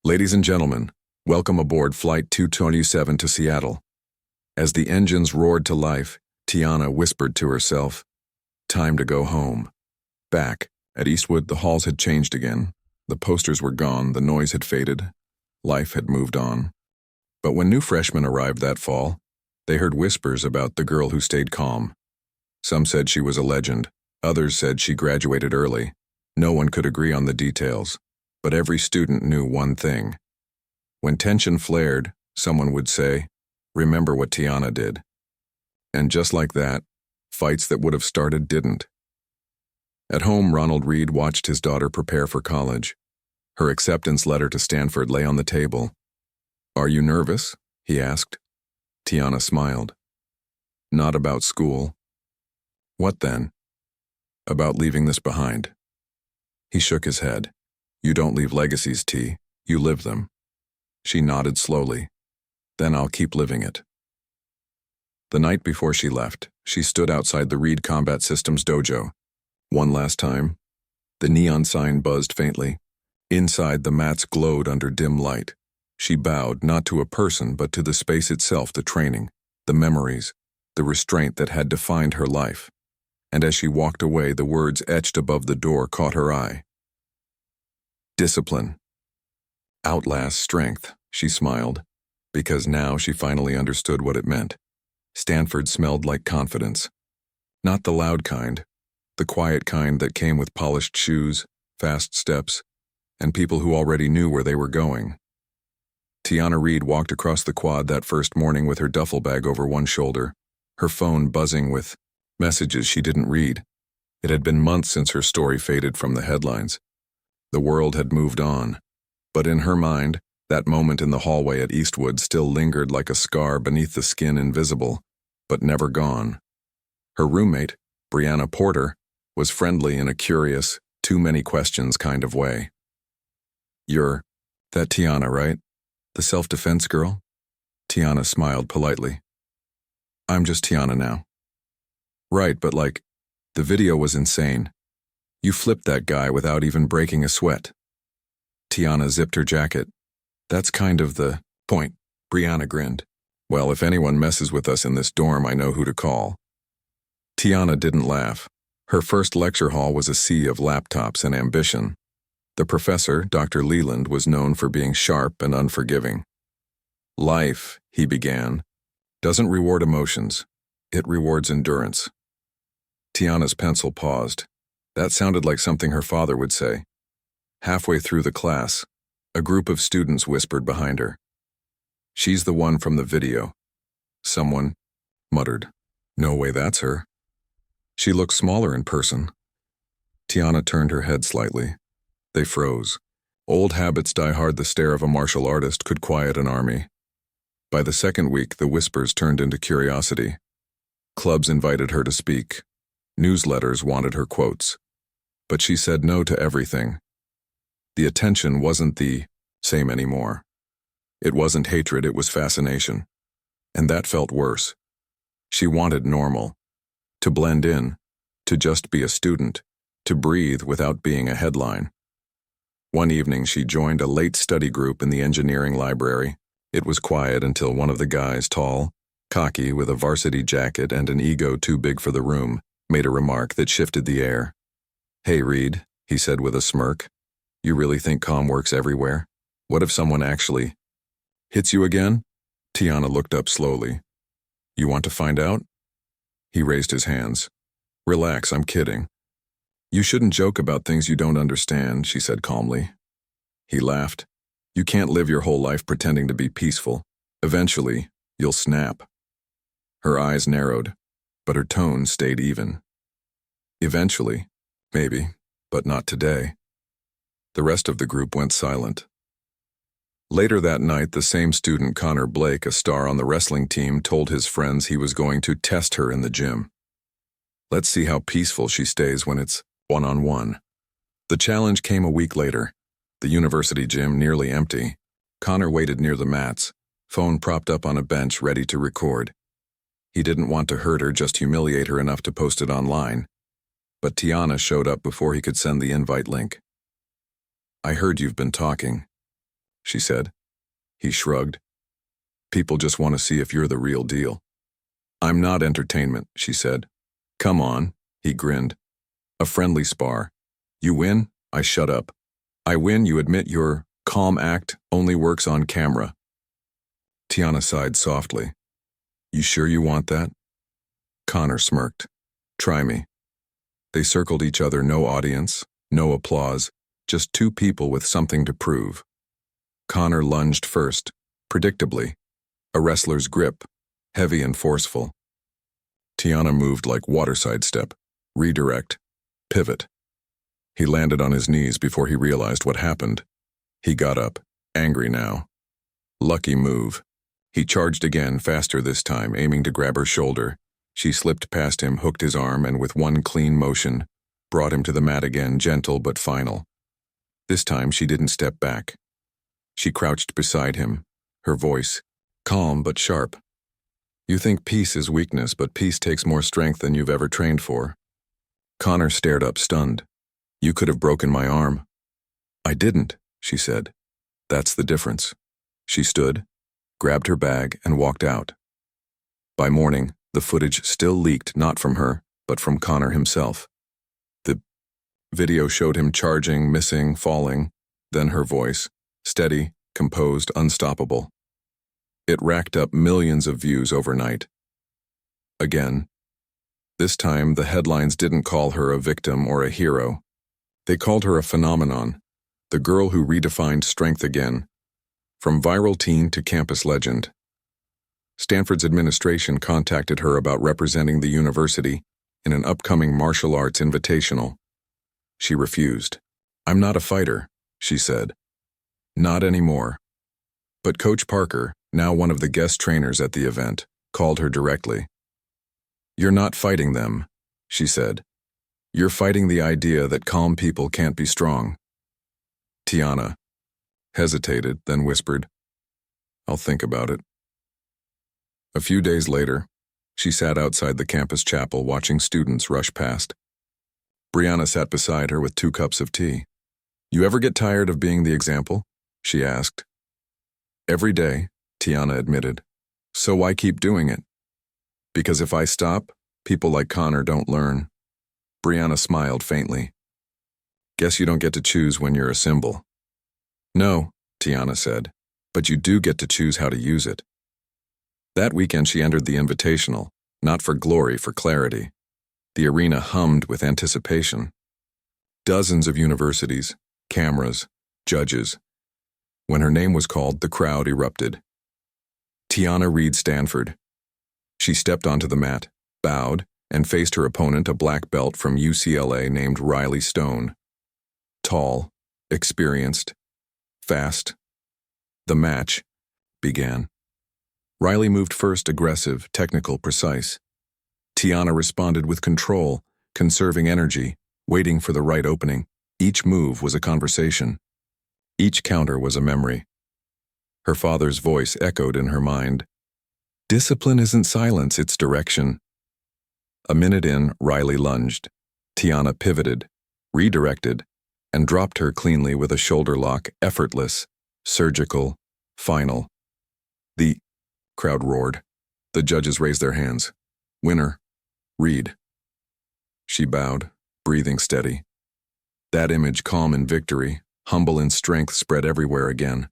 "Ladies and gentlemen, welcome aboard Flight 227 to Seattle." As the engines roared to life, Tiana whispered to herself, "Time to go home." Back at Eastwood, the halls had changed again. The posters were gone, the noise had faded. Life had moved on. But when new freshmen arrived that fall, they heard whispers about the girl who stayed calm. Some said she was a legend. Others said she graduated early. No one could agree on the details, but every student knew one thing. When tension flared, someone would say, "Remember what Tiana did." And just like that, fights that would have started didn't. At home, Ronald Reed watched his daughter prepare for college. Her acceptance letter to Stanford lay on the table. "Are you nervous?" he asked. Tiana smiled. "Not about school." "What then?" "About leaving this behind." He shook his head. "You don't leave legacies, T. You live them." She nodded slowly. "Then I'll keep living it." The night before she left, she stood outside the Reed Combat Systems dojo. One last time. The neon sign buzzed faintly. Inside, the mats glowed under dim light. She bowed, not to a person, but to the space itself, the training, the memories, the restraint that had defined her life. And as she walked away, the words etched above the door caught her eye. "Discipline outlasts strength," she smiled, because now she finally understood what it meant. Stanford smelled like confidence. Not the loud kind, the quiet kind that came with polished shoes, fast steps, and people who already knew where they were going. Tiana Reed walked across the quad that first morning with her duffel bag over one shoulder, her phone buzzing with messages she didn't read. It had been months since her story faded from the headlines. The world had moved on. But in her mind, that moment in the hallway at Eastwood still lingered like a scar beneath the skin, invisible, but never gone. Her roommate, Brianna Porter, was friendly in a curious, too many questions kind of way. "You're that Tiana, right? The self-defense girl?" Tiana smiled politely. "I'm just Tiana now." "Right, but the video was insane. You flipped that guy without even breaking a sweat." Tiana zipped her jacket. "That's kind of the point," Brianna grinned. "Well, if anyone messes with us in this dorm, I know who to call." Tiana didn't laugh. Her first lecture hall was a sea of laptops and ambition. The professor, Dr. Leland, was known for being sharp and unforgiving. "Life," he began, "doesn't reward emotions. It rewards endurance." Tiana's pencil paused. That sounded like something her father would say. Halfway through the class, a group of students whispered behind her. "She's the one from the video." Someone muttered, "No way that's her." "She looks smaller in person." Tiana turned her head slightly. They froze. Old habits die hard. The stare of a martial artist could quiet an army. By the second week, the whispers turned into curiosity. Clubs invited her to speak. Newsletters wanted her quotes. But she said no to everything. The attention wasn't the same anymore. It wasn't hatred, it was fascination. And that felt worse. She wanted normal. To blend in. To just be a student. To breathe without being a headline. One evening, she joined a late study group in the engineering library. It was quiet until one of the guys, tall, cocky, with a varsity jacket and an ego too big for the room, made a remark that shifted the air. "Hey, Reed," he said with a smirk. "You really think calm works everywhere? What if someone actually hits you again?" Tiana looked up slowly. "You want to find out?" He raised his hands. "Relax, I'm kidding." "You shouldn't joke about things you don't understand," she said calmly. He laughed. "You can't live your whole life pretending to be peaceful. Eventually, you'll snap." Her eyes narrowed, but her tone stayed even. "Eventually, maybe, but not today." The rest of the group went silent. Later that night, the same student, Connor Blake, a star on the wrestling team, told his friends he was going to test her in the gym. "Let's see how peaceful she stays when it's one-on-one." The challenge came a week later. The university gym nearly empty. Connor waited near the mats, phone propped up on a bench ready to record. He didn't want to hurt her, just humiliate her enough to post it online. But Tiana showed up before he could send the invite link. "I heard you've been talking," she said. He shrugged. "People just want to see if you're the real deal." "I'm not entertainment," she said. "Come on," he grinned. "A friendly spar. You win, I shut up. I win, you admit your calm act only works on camera." Tiana sighed softly. "You sure you want that?" Connor smirked. "Try me." They circled each other, no audience, No applause, just two people with something to prove. Connor lunged first, predictably, a wrestler's grip, heavy and forceful. Tiana moved like waterside step, redirect, pivot. He landed on his knees before he realized what happened. He got up, angry now. Lucky move. He charged again, faster this time, aiming to grab her shoulder. She slipped past him, hooked his arm, and with one clean motion, brought him to the mat again, gentle but final. This time she didn't step back. She crouched beside him, her voice calm but sharp. You think peace is weakness, but peace takes more strength than you've ever trained for. Connor stared up, stunned. You could have broken my arm. I didn't, she said. That's the difference. She stood, grabbed her bag, and walked out. By morning, the footage still leaked not from her, but from Connor himself. The video showed him charging, missing, falling, then her voice, steady, composed, unstoppable. It racked up millions of views overnight. Again, this time the headlines didn't call her a victim or a hero. They called her a phenomenon, the girl who redefined strength again, from viral teen to campus legend. Stanford's administration contacted her about representing the university in an upcoming martial arts invitational. She refused. I'm not a fighter, she said. Not anymore. But Coach Parker, now one of the guest trainers at the event, called her directly. You're not fighting them, she said. You're fighting the idea that calm people can't be strong. Tiana hesitated, then whispered, I'll think about it. A few days later, she sat outside the campus chapel watching students rush past. Brianna sat beside her with 2 cups of tea. You ever get tired of being the example? She asked. Every day, Tiana admitted. So why keep doing it? Because if I stop, people like Connor don't learn. Brianna smiled faintly. Guess you don't get to choose when you're a symbol. No, Tiana said, but you do get to choose how to use it. That weekend she entered the invitational, not for glory, for clarity. The arena hummed with anticipation. Dozens of universities, cameras, judges. When her name was called, the crowd erupted. Tiana Reed Stanford. She stepped onto the mat, bowed, and faced her opponent, a black belt from UCLA named Riley Stone. Tall, experienced, fast. The match began. Riley moved first, aggressive, technical, precise. Tiana responded with control, conserving energy, waiting for the right opening. Each move was a conversation. Each counter was a memory. Her father's voice echoed in her mind. Discipline isn't silence, it's direction. A minute in, Riley lunged. Tiana pivoted, redirected, and dropped her cleanly with a shoulder lock, effortless, surgical, final. The crowd roared. The judges raised their hands. Winner, Reed. She bowed, breathing steady. That image, calm in victory, humble in strength, spread everywhere again.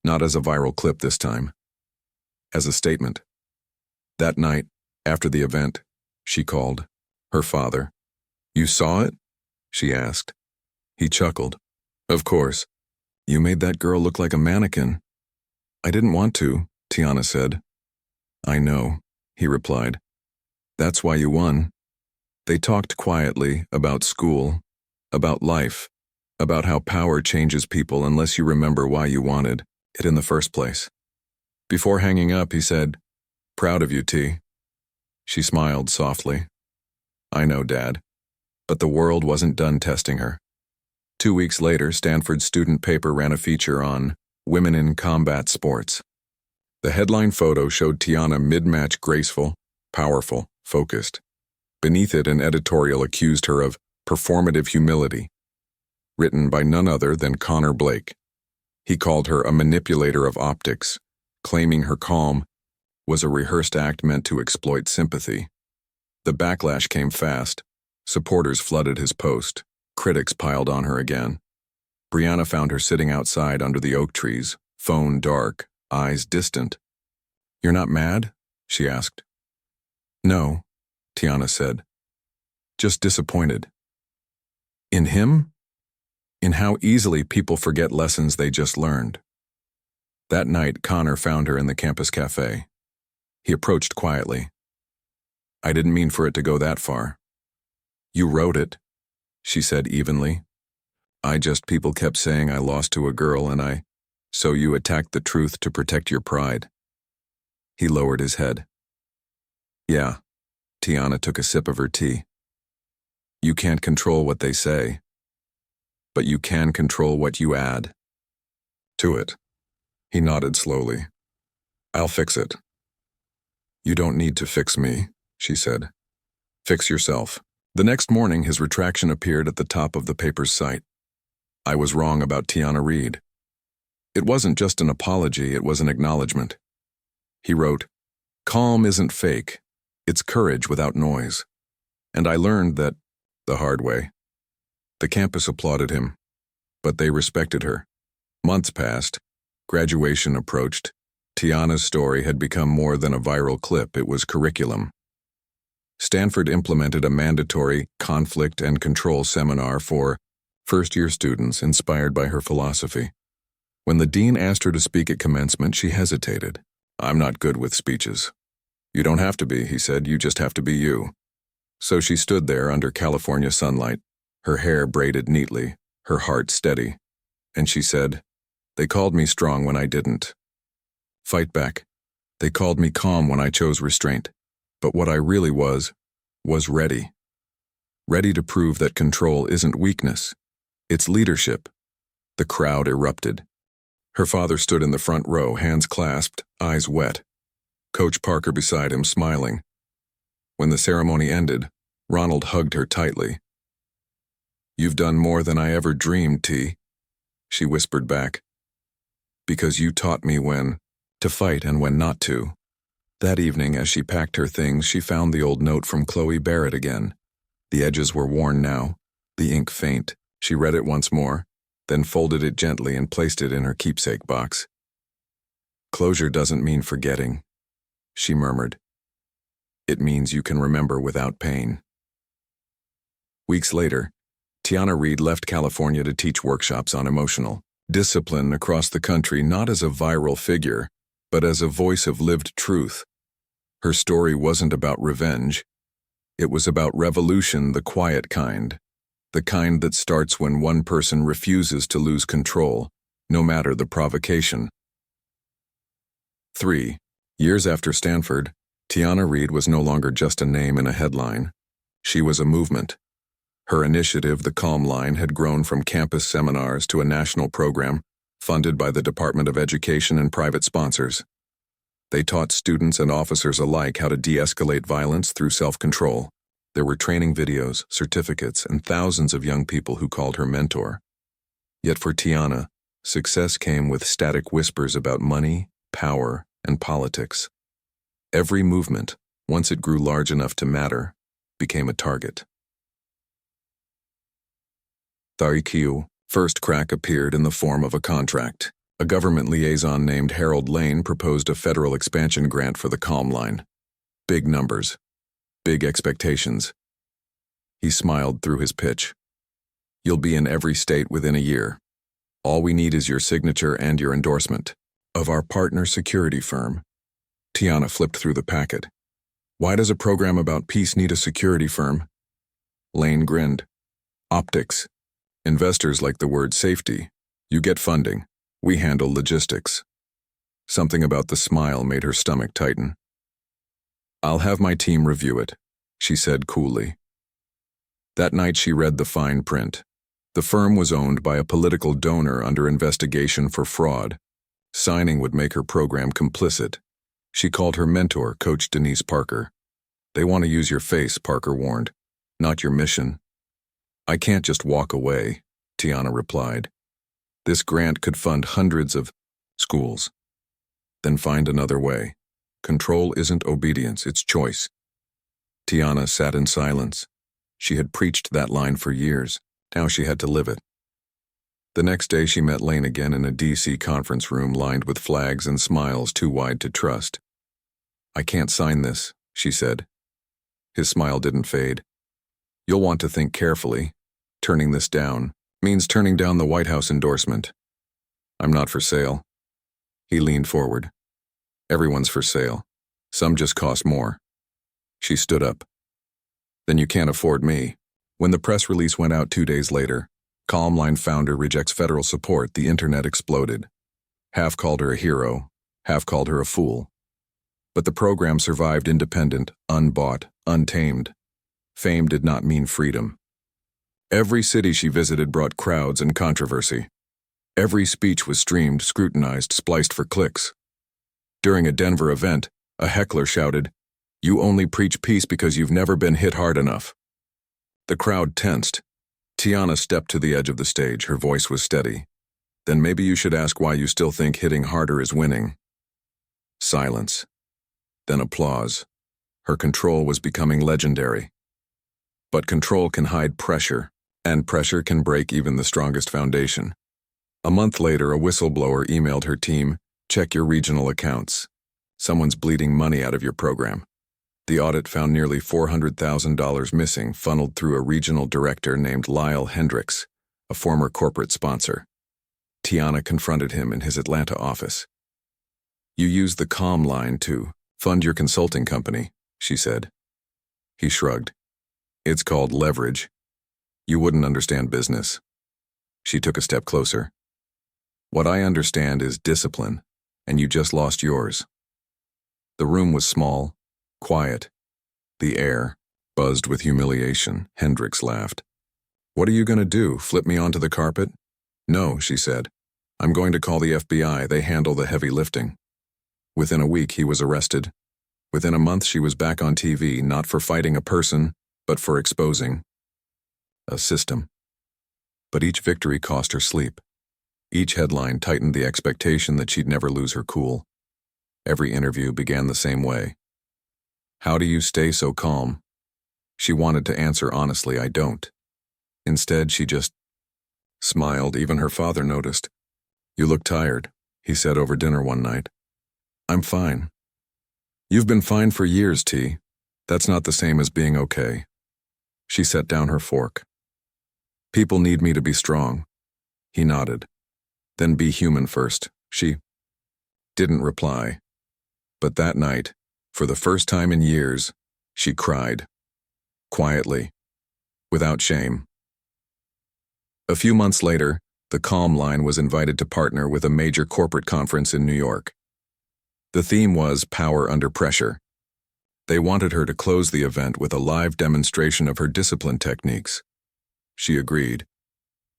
Not as a viral clip this time. As a statement. That night, after the event, she called her father. You saw it? She asked. He chuckled. Of course. You made that girl look like a mannequin. I didn't want to, Tiana said. I know, he replied. That's why you won. They talked quietly about school, about life, about how power changes people unless you remember why you wanted it in the first place. Before hanging up, he said, Proud of you, T. She smiled softly. I know, Dad. But the world wasn't done testing her. 2 weeks later, Stanford's student paper ran a feature on women in combat sports. The headline photo showed Tiana mid-match, graceful, powerful, focused. Beneath it, an editorial accused her of performative humility, written by none other than Connor Blake. He called her a manipulator of optics, claiming her calm was a rehearsed act meant to exploit sympathy. The backlash came fast. Supporters flooded his post. Critics piled on her again. Brianna found her sitting outside under the oak trees, phone dark, eyes distant. You're not mad? She asked. No, Tiana said. Just disappointed. In him? in how easily people forget lessons they just learned. That night, Connor found her in the campus cafe. He approached quietly. "I didn't mean for it to go that far." "You wrote it," she said evenly. People kept saying I lost to a girl so you attacked the truth to protect your pride." He lowered his head. "Yeah." Tiana took a sip of her tea. "You can't control what they say, but you can control what you add to it." He nodded slowly. "I'll fix it." "You don't need to fix me," she said. "Fix yourself." The next morning, his retraction appeared at the top of the paper's site. "I was wrong about Tiana Reed." It wasn't just an apology, it was an acknowledgement. He wrote, "Calm isn't fake. It's courage without noise. And I learned that the hard way." The campus applauded him, but they respected her. Months passed. Graduation approached. Tiana's story had become more than a viral clip, it was curriculum. Stanford implemented a mandatory conflict and control seminar for first-year students inspired by her philosophy. When the dean asked her to speak at commencement, she hesitated. "I'm not good with speeches." "You don't have to be," he said, "you just have to be you." So she stood there under California sunlight, her hair braided neatly, her heart steady. And she said, "They called me strong when I didn't fight back. They called me calm when I chose restraint. But what I really was ready. Ready to prove that control isn't weakness. It's leadership." The crowd erupted. Her father stood in the front row, hands clasped, eyes wet. Coach Parker beside him, smiling. When the ceremony ended, Ronald hugged her tightly. "You've done more than I ever dreamed, T," she whispered back. "Because you taught me when to fight and when not to." That evening, as she packed her things, she found the old note from Chloe Barrett again. The edges were worn now, the ink faint. She read it once more, then folded it gently and placed it in her keepsake box. "Closure doesn't mean forgetting," she murmured. "It means you can remember without pain." Weeks later, Tiana Reed left California to teach workshops on emotional discipline across the country, not as a viral figure, but as a voice of lived truth. Her story wasn't about revenge. It was about revolution, the quiet kind. The kind that starts when one person refuses to lose control, no matter the provocation. 3 years after Stanford, Tiana Reed was no longer just a name in a headline. She was a movement. Her initiative, the Calm Line, had grown from campus seminars to a national program funded by the Department of Education and private sponsors. They taught students and officers alike how to de-escalate violence through self-control. There were training videos, certificates, and thousands of young people who called her mentor. Yet for Tiana, success came with static whispers about money, power, and politics. Every movement, once it grew large enough to matter, became a target. Tharikiu, first crack appeared in the form of a contract. A government liaison named Harold Lane proposed a federal expansion grant for the Calm Line. Big numbers. Big expectations. He smiled through his pitch. "You'll be in every state within a year. All we need is your signature and your endorsement of our partner security firm." Tiana flipped through the packet. "Why does a program about peace need a security firm?" Lane grinned. "Optics. Investors like the word safety. You get funding. We handle logistics." Something about the smile made her stomach tighten. "I'll have my team review it," she said coolly. That night she read the fine print. The firm was owned by a political donor under investigation for fraud. Signing would make her program complicit. She called her mentor, Coach Denise Parker. "They want to use your face," Parker warned, "not your mission." "I can't just walk away," Tiana replied. "This grant could fund hundreds of schools." "Then find another way. Control isn't obedience, it's choice." Tiana sat in silence. She had preached that line for years. Now she had to live it. The next day she met Lane again in a D.C. conference room lined with flags and smiles too wide to trust. "I can't sign this," she said. His smile didn't fade. "You'll want to think carefully. Turning this down Means turning down the White House endorsement. I'm not for sale. He leaned forward. Everyone's for sale. Some just cost more. She stood up. Then you can't afford me. When the press release went out 2 days later, Calmline founder rejects federal support, the internet exploded. Half called her a hero, half called her a fool. But the program survived independent, unbought, untamed. Fame did not mean freedom. Every city she visited brought crowds and controversy. Every speech was streamed, scrutinized, spliced for clicks. During a Denver event, a heckler shouted, "You only preach peace because you've never been hit hard enough." The crowd tensed. Tiana stepped to the edge of the stage. Her voice was steady. Then maybe you should ask why you still think hitting harder is winning. Silence. Then applause. Her control was becoming legendary. But control can hide pressure, and pressure can break even the strongest foundation. A month later, a whistleblower emailed her team, "Check your regional accounts. Someone's bleeding money out of your program." The audit found nearly $400,000 missing, funneled through a regional director named Lyle Hendricks, a former corporate sponsor. Tiana confronted him in his Atlanta office. "You used the Calmline to fund your consulting company," she said. He shrugged. "It's called leverage. You wouldn't understand business." She took a step closer. "What I understand is discipline, and you just lost yours." The room was small, quiet. The air buzzed with humiliation. Hendricks laughed. "What are you going to do, flip me onto the carpet?" "No," she said. "I'm going to call the FBI. They handle the heavy lifting." Within a week, he was arrested. Within a month, she was back on TV, not for fighting a person, but for exposing a system. But each victory cost her sleep. Each headline tightened the expectation that she'd never lose her cool. Every interview began the same way. "How do you stay so calm?" She wanted to answer honestly, "I don't." Instead, she just smiled. Even her father noticed. "You look tired," he said over dinner one night. "I'm fine." "You've been fine for years, T. That's not the same as being okay." She set down her fork. "People need me to be strong." He nodded. "Then be human first." She didn't reply. But that night, for the first time in years, she cried. Quietly. Without shame. A few months later, the Calmline was invited to partner with a major corporate conference in New York. The theme was Power Under Pressure. They wanted her to close the event with a live demonstration of her discipline techniques. She agreed.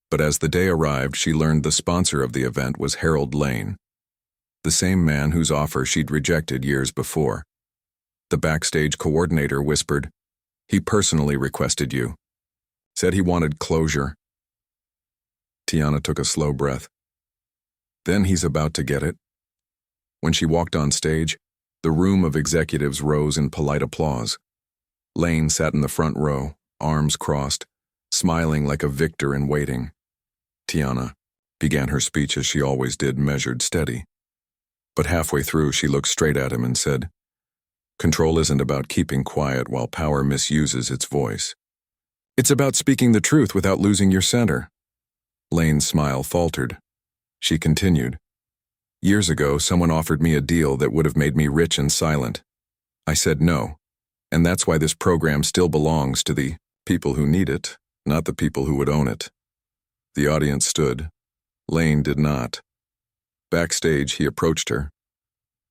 But as the day arrived, she learned the sponsor of the event was Harold Lane, the same man whose offer she'd rejected years before. The backstage coordinator whispered, "He personally requested you. Said he wanted closure." Tiana took a slow breath. Then he's about to get it. When she walked on stage, the room of executives rose in polite applause. Lane sat in the front row, arms crossed, smiling like a victor in waiting. Tiana began her speech as she always did, measured, steady. But halfway through, she looked straight at him and said, "Control isn't about keeping quiet while power misuses its voice. It's about speaking the truth without losing your center." Lane's smile faltered. She continued, "Years ago, someone offered me a deal that would have made me rich and silent. I said no, and that's why this program still belongs to the people who need it, not the people who would own it." The audience stood. Lane did not. Backstage, he approached her.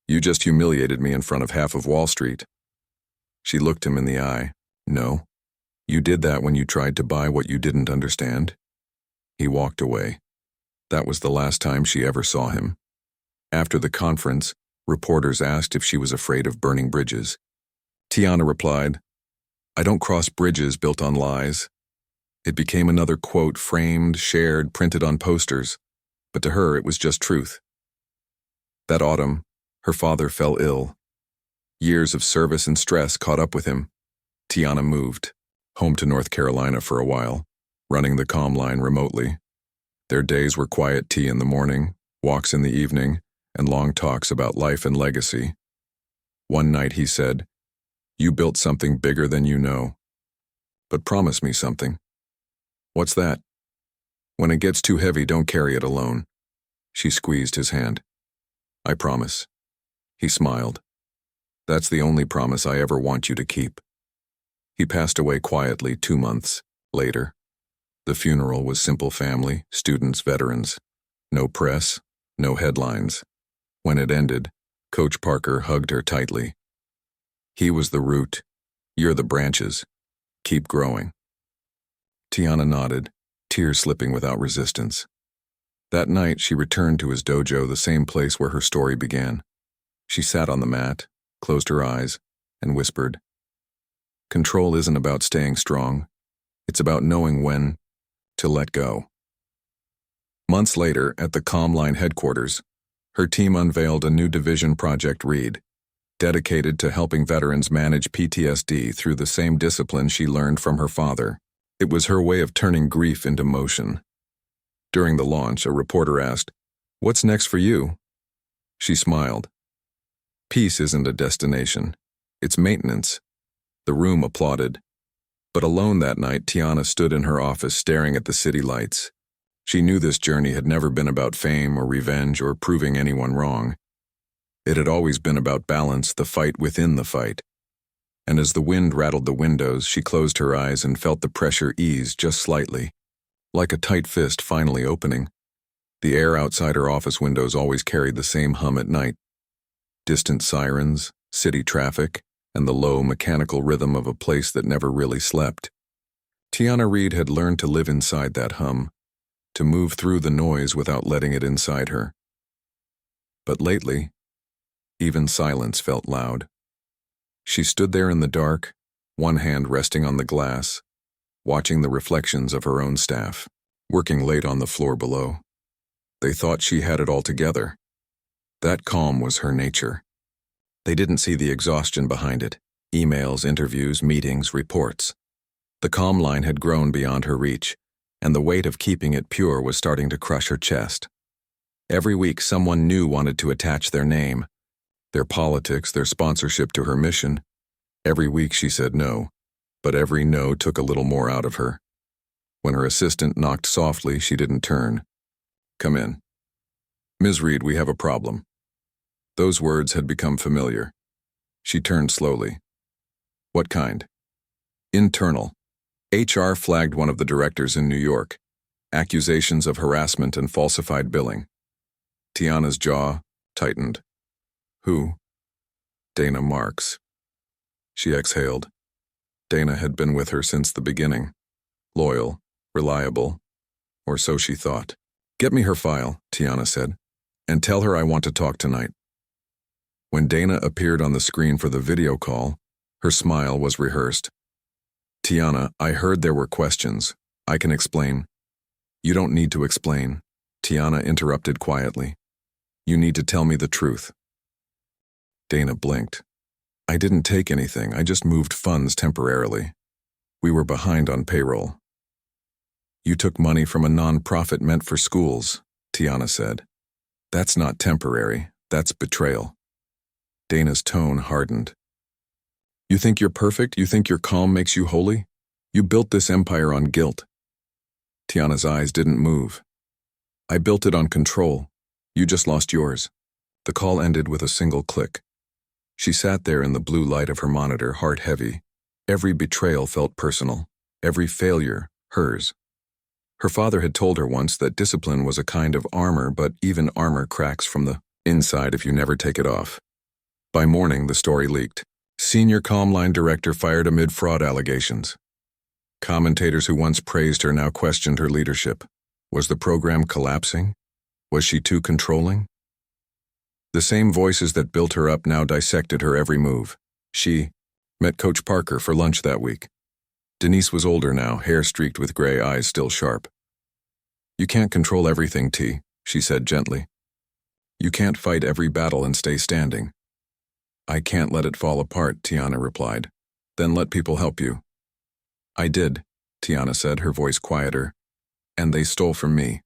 "You just humiliated me in front of half of Wall Street." She looked him in the eye. "No. You did that when you tried to buy what you didn't understand." He walked away. That was the last time she ever saw him. After the conference, reporters asked if she was afraid of burning bridges. Tiana replied, "I don't cross bridges built on lies." It became another quote, framed, shared, printed on posters, but to her it was just truth. That autumn, her father fell ill. Years of service and stress caught up with him. Tiana moved, home to North Carolina for a while, running the Calmline remotely. Their days were quiet tea in the morning, walks in the evening, and long talks about life and legacy. One night he said, "You built something bigger than you know. But promise me something." "What's that?" When it gets too heavy, don't carry it alone. She squeezed his hand. I promise. He smiled. That's the only promise I ever want you to keep. He passed away quietly 2 months later. The funeral was simple family, students, veterans. No press, no headlines. When it ended, Coach Parker hugged her tightly. He was the root. You're the branches. Keep growing. Tiana nodded, tears slipping without resistance. That night, she returned to his dojo, the same place where her story began. She sat on the mat, closed her eyes, and whispered, "Control isn't about staying strong. It's about knowing when to let go." Months later, at the Calmline headquarters, her team unveiled a new division, Project Read, dedicated to helping veterans manage PTSD through the same discipline she learned from her father. It was her way of turning grief into motion. During the launch, a reporter asked, "What's next for you?" She smiled. Peace isn't a destination. It's maintenance. The room applauded. But alone that night, Tiana stood in her office staring at the city lights. She knew this journey had never been about fame or revenge or proving anyone wrong. It had always been about balance, the fight within the fight. And as the wind rattled the windows, she closed her eyes and felt the pressure ease just slightly, like a tight fist finally opening. The air outside her office windows always carried the same hum at night. Distant sirens, city traffic, and the low, mechanical rhythm of a place that never really slept. Tiana Reed had learned to live inside that hum, to move through the noise without letting it inside her. But lately, even silence felt loud. She stood there in the dark, one hand resting on the glass, watching the reflections of her own staff, working late on the floor below. They thought she had it all together. That calm was her nature. They didn't see the exhaustion behind it: emails, interviews, meetings, reports. The calm line had grown beyond her reach, and the weight of keeping it pure was starting to crush her chest. Every week, someone new wanted to attach their name, their politics, their sponsorship to her mission. Every week she said no, but every no took a little more out of her. When her assistant knocked softly, she didn't turn. "Come in." "Ms. Reed, we have a problem." Those words had become familiar. She turned slowly. "What kind?" "Internal. HR flagged one of the directors in New York. Accusations of harassment and falsified billing." Tiana's jaw tightened. "Who?" "Dana Marks." She exhaled. Dana had been with her since the beginning. Loyal, reliable, or so she thought. "Get me her file," Tiana said, "and tell her I want to talk tonight." When Dana appeared on the screen for the video call, her smile was rehearsed. "Tiana, I heard there were questions. I can explain." "You don't need to explain," Tiana interrupted quietly. "You need to tell me the truth." Dana blinked. "I didn't take anything, I just moved funds temporarily. We were behind on payroll." "You took money from a non-profit meant for schools," Tiana said. "That's not temporary, that's betrayal." Dana's tone hardened. "You think you're perfect? You think your calm makes you holy? You built this empire on guilt." Tiana's eyes didn't move. "I built it on control. You just lost yours." The call ended with a single click. She sat there in the blue light of her monitor, heart heavy. Every betrayal felt personal, every failure hers. Her father had told her once that discipline was a kind of armor, but even armor cracks from the inside if you never take it off. By morning, the story leaked. Senior Calmline director fired amid fraud allegations. Commentators who once praised her now questioned her leadership. Was the program collapsing? Was she too controlling? The same voices that built her up now dissected her every move. She met Coach Parker for lunch that week. Denise was older now, hair streaked with gray, eyes still sharp. "You can't control everything, T," she said gently. "You can't fight every battle and stay standing." "I can't let it fall apart," Tiana replied. "Then let people help you." "I did," Tiana said, her voice quieter. "And they stole from me."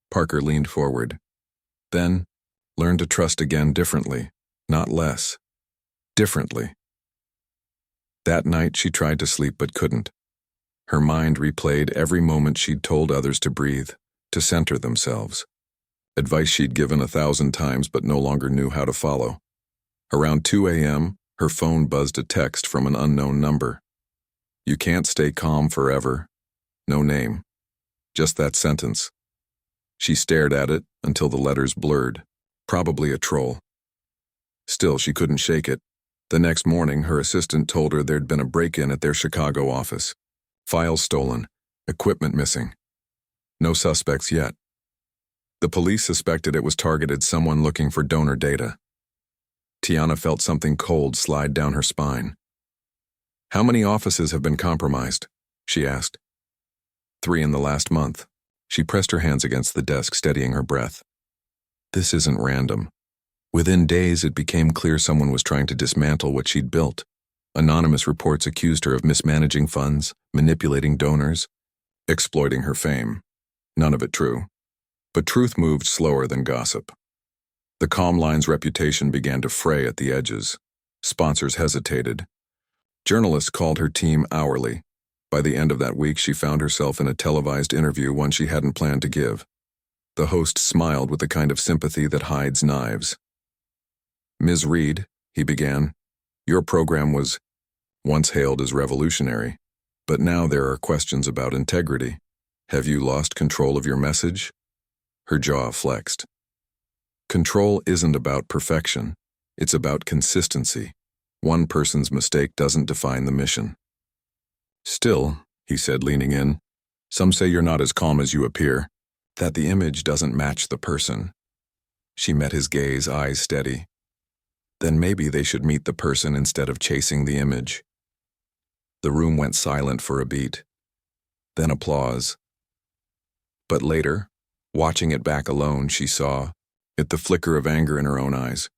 Parker leaned forward. "Then, learn to trust again differently, not less. Differently." That night she tried to sleep but couldn't. Her mind replayed every moment she'd told others to breathe, to center themselves. Advice she'd given 1,000 times but no longer knew how to follow. Around 2 a.m., her phone buzzed a text from an unknown number. "You can't stay calm forever." No name. Just that sentence. She stared at it until the letters blurred. Probably a troll. Still, she couldn't shake it. The next morning, her assistant told her there'd been a break-in at their Chicago office. Files stolen. Equipment missing. No suspects yet. The police suspected it was targeted someone looking for donor data. Tiana felt something cold slide down her spine. "How many offices have been compromised?" she asked. 3 in the last month. She pressed her hands against the desk, steadying her breath. This isn't random. Within days, it became clear someone was trying to dismantle what she'd built. Anonymous reports accused her of mismanaging funds, manipulating donors, exploiting her fame. None of it true. But truth moved slower than gossip. The Calm Line's reputation began to fray at the edges. Sponsors hesitated. Journalists called her team hourly. By the end of that week, she found herself in a televised interview, one she hadn't planned to give. The host smiled with the kind of sympathy that hides knives. "Ms. Reed," he began, "your program was once hailed as revolutionary, but now there are questions about integrity. Have you lost control of your message?" Her jaw flexed. Control isn't about perfection. It's about consistency. One person's mistake doesn't define the mission. "Still," he said, leaning in, "some say you're not as calm as you appear, that the image doesn't match the person." She met his gaze, eyes steady. Then maybe they should meet the person instead of chasing the image. The room went silent for a beat. Then applause. But later, watching it back alone, she saw it, the flicker of anger in her own eyes.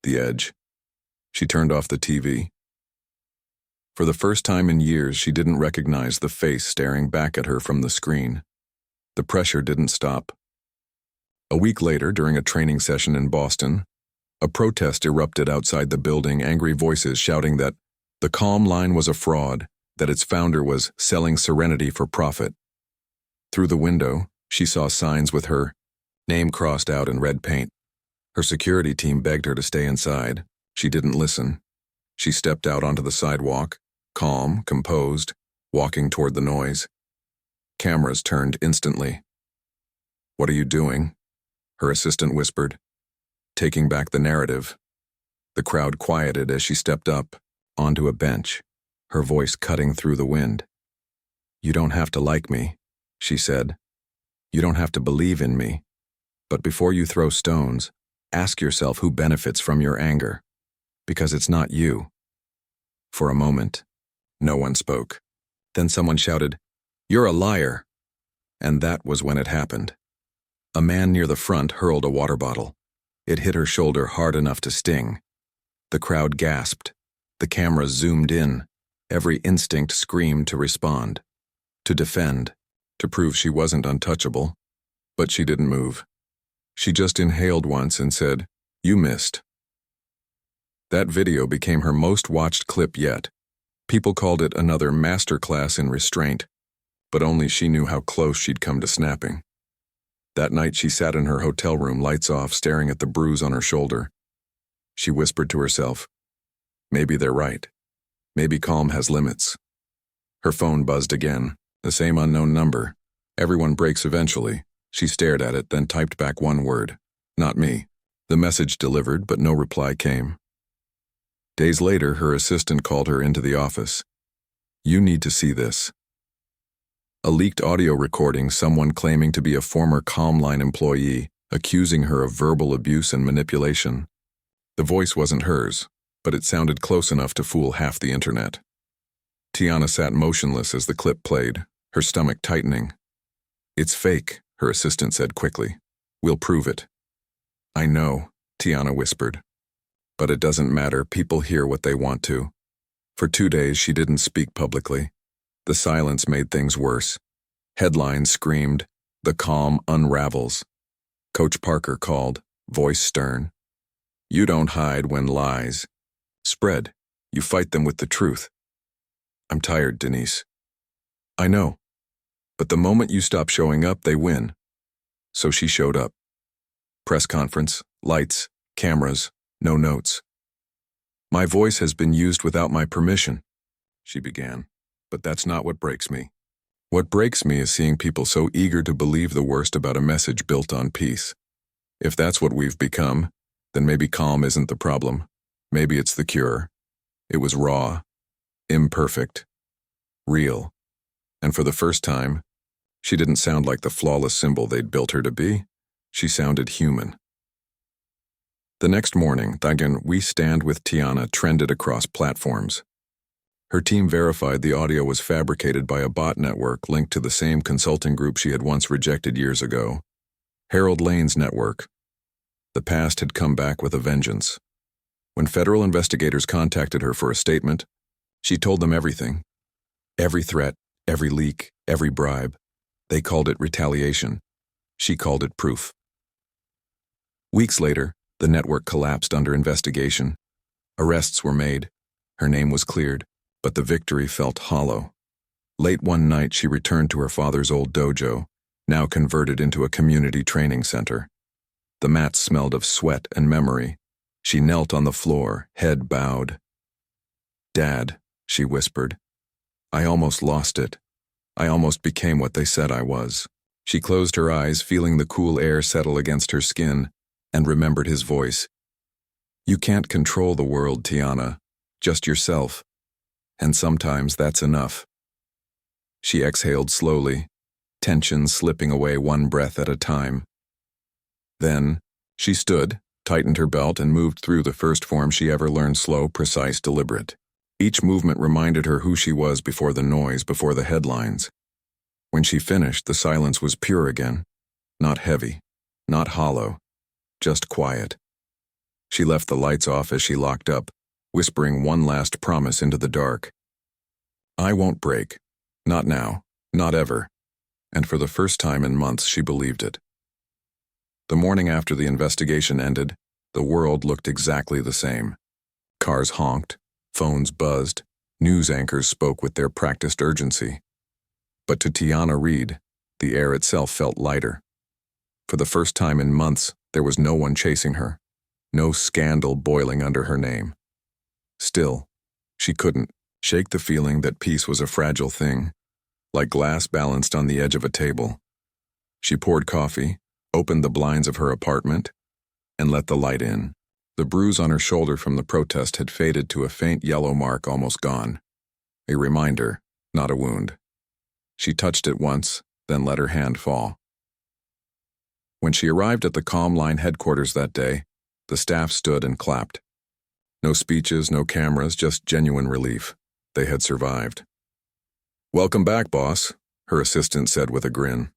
The edge. She turned off the TV. For the first time in years, she didn't recognize the face staring back at her from the screen. The pressure didn't stop. A week later, during a training session in Boston, a protest erupted outside the building, angry voices shouting that the Calm Line was a fraud, that its founder was selling serenity for profit. Through the window, she saw signs with her name crossed out in red paint. Her security team begged her to stay inside. She didn't listen. She stepped out onto the sidewalk, calm, composed, walking toward the noise. Cameras turned instantly. "What are you doing?" her assistant whispered. "Taking back the narrative." The crowd quieted as she stepped up, onto a bench, her voice cutting through the wind. "You don't have to like me," she said. "You don't have to believe in me. But before you throw stones, ask yourself who benefits from your anger. Because it's not you." For a moment, no one spoke. Then someone shouted, "You're a liar!" And that was when it happened. A man near the front hurled a water bottle. It hit her shoulder hard enough to sting. The crowd gasped. The camera zoomed in. Every instinct screamed to respond, to defend, to prove she wasn't untouchable. But she didn't move. She just inhaled once and said, "You missed." That video became her most watched clip yet. People called it another masterclass in restraint, but only she knew how close she'd come to snapping. That night she sat in her hotel room, lights off, staring at the bruise on her shoulder. She whispered to herself, maybe they're right. Maybe calm has limits. Her phone buzzed again, the same unknown number. Everyone breaks eventually. She stared at it, then typed back one word, "Not me." The message delivered, but no reply came. Days later, her assistant called her into the office. "You need to see this." A leaked audio recording, someone claiming to be a former Calm Line employee, accusing her of verbal abuse and manipulation. The voice wasn't hers, but it sounded close enough to fool half the internet. Tiana sat motionless as the clip played, her stomach tightening. "It's fake," her assistant said quickly. "We'll prove it." "I know," Tiana whispered. "But it doesn't matter. People hear what they want to." For 2 days, she didn't speak publicly. The silence made things worse. Headlines screamed, "The Calm unravels." Coach Parker called, voice stern. "You don't hide when lies spread. You fight them with the truth." "I'm tired, Denise." I know. But the moment you stop showing up, they win. So she showed up. Press conference, lights, cameras, no notes. My voice has been used without my permission, she began. But that's not what breaks me. What breaks me is seeing people so eager to believe the worst about a message built on peace. If that's what we've become, then maybe calm isn't the problem. Maybe it's the cure. It was raw, imperfect, real. And for the first time, she didn't sound like the flawless symbol they'd built her to be. She sounded human. The next morning, We Stand with Tiana trended across platforms. Her team verified the audio was fabricated by a bot network linked to the same consulting group she had once rejected years ago, Harold Lane's network. The past had come back with a vengeance. When federal investigators contacted her for a statement, she told them everything. Every threat, every leak, every bribe. They called it retaliation. She called it proof. Weeks later, the network collapsed under investigation. Arrests were made. Her name was cleared, but the victory felt hollow. Late one night, she returned to her father's old dojo, now converted into a community training center. The mat smelled of sweat and memory. She knelt on the floor, head bowed. "Dad," she whispered, "I almost lost it. I almost became what they said I was." She closed her eyes, feeling the cool air settle against her skin, and remembered his voice. "You can't control the world, Tiana, just yourself. And sometimes that's enough." She exhaled slowly, tension slipping away one breath at a time. Then, she stood, tightened her belt, and moved through the first form she ever learned: slow, precise, deliberate. Each movement reminded her who she was before the noise, before the headlines. When she finished, the silence was pure again. Not heavy, not hollow, just quiet. She left the lights off as she locked up, whispering one last promise into the dark. "I won't break. Not now. Not ever." And for the first time in months, she believed it. The morning after the investigation ended, the world looked exactly the same. Cars honked, phones buzzed, news anchors spoke with their practiced urgency. But to Tiana Reed, the air itself felt lighter. For the first time in months, there was no one chasing her, no scandal boiling under her name. Still, she couldn't shake the feeling that peace was a fragile thing, like glass balanced on the edge of a table. She poured coffee, opened the blinds of her apartment, and let the light in. The bruise on her shoulder from the protest had faded to a faint yellow mark, almost gone. A reminder, not a wound. She touched it once, then let her hand fall. When she arrived at the Calm Line headquarters that day, the staff stood and clapped. No speeches, no cameras, just genuine relief. They had survived. "Welcome back, boss," her assistant said with a grin.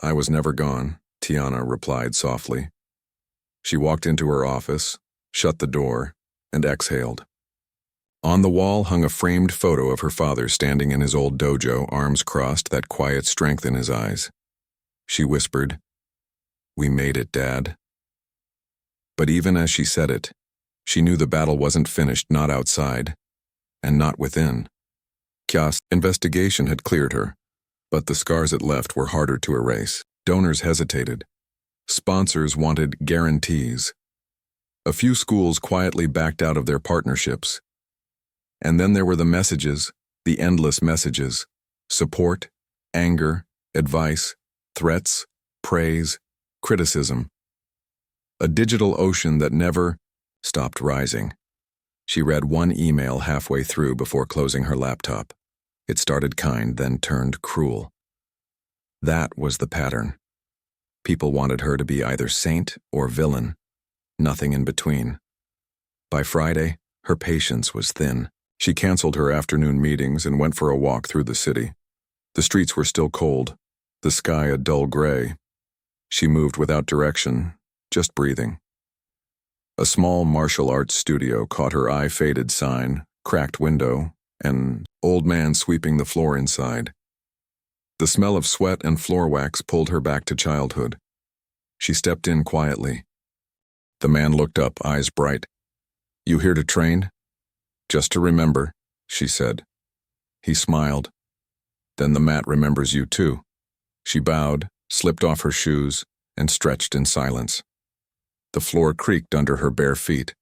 "I was never gone," Tiana replied softly. She walked into her office, shut the door, and exhaled. On the wall hung a framed photo of her father standing in his old dojo, arms crossed, that quiet strength in his eyes. She whispered, "We made it, Dad." But even as she said it, she knew the battle wasn't finished, not outside, and not within. Kya's investigation had cleared her, but the scars it left were harder to erase. Donors hesitated. Sponsors wanted guarantees. A few schools quietly backed out of their partnerships. And then there were the messages, the endless messages: support, anger, advice, threats, praise, criticism. A digital ocean that never stopped rising. She read one email halfway through before closing her laptop. It started kind, then turned cruel. That was the pattern. People wanted her to be either saint or villain, nothing in between. By Friday, her patience was thin. She canceled her afternoon meetings and went for a walk through the city. The streets were still cold, the sky a dull gray. She moved without direction, just breathing. A small martial arts studio caught her eye: faded sign, cracked window, an old man sweeping the floor inside. The smell of sweat and floor wax pulled her back to childhood. She stepped in quietly. The man looked up, eyes bright. "You here to train?" "Just to remember," she said. He smiled. Then the mat remembers you too. She bowed, slipped off her shoes, and stretched in silence. The floor creaked under her bare feet.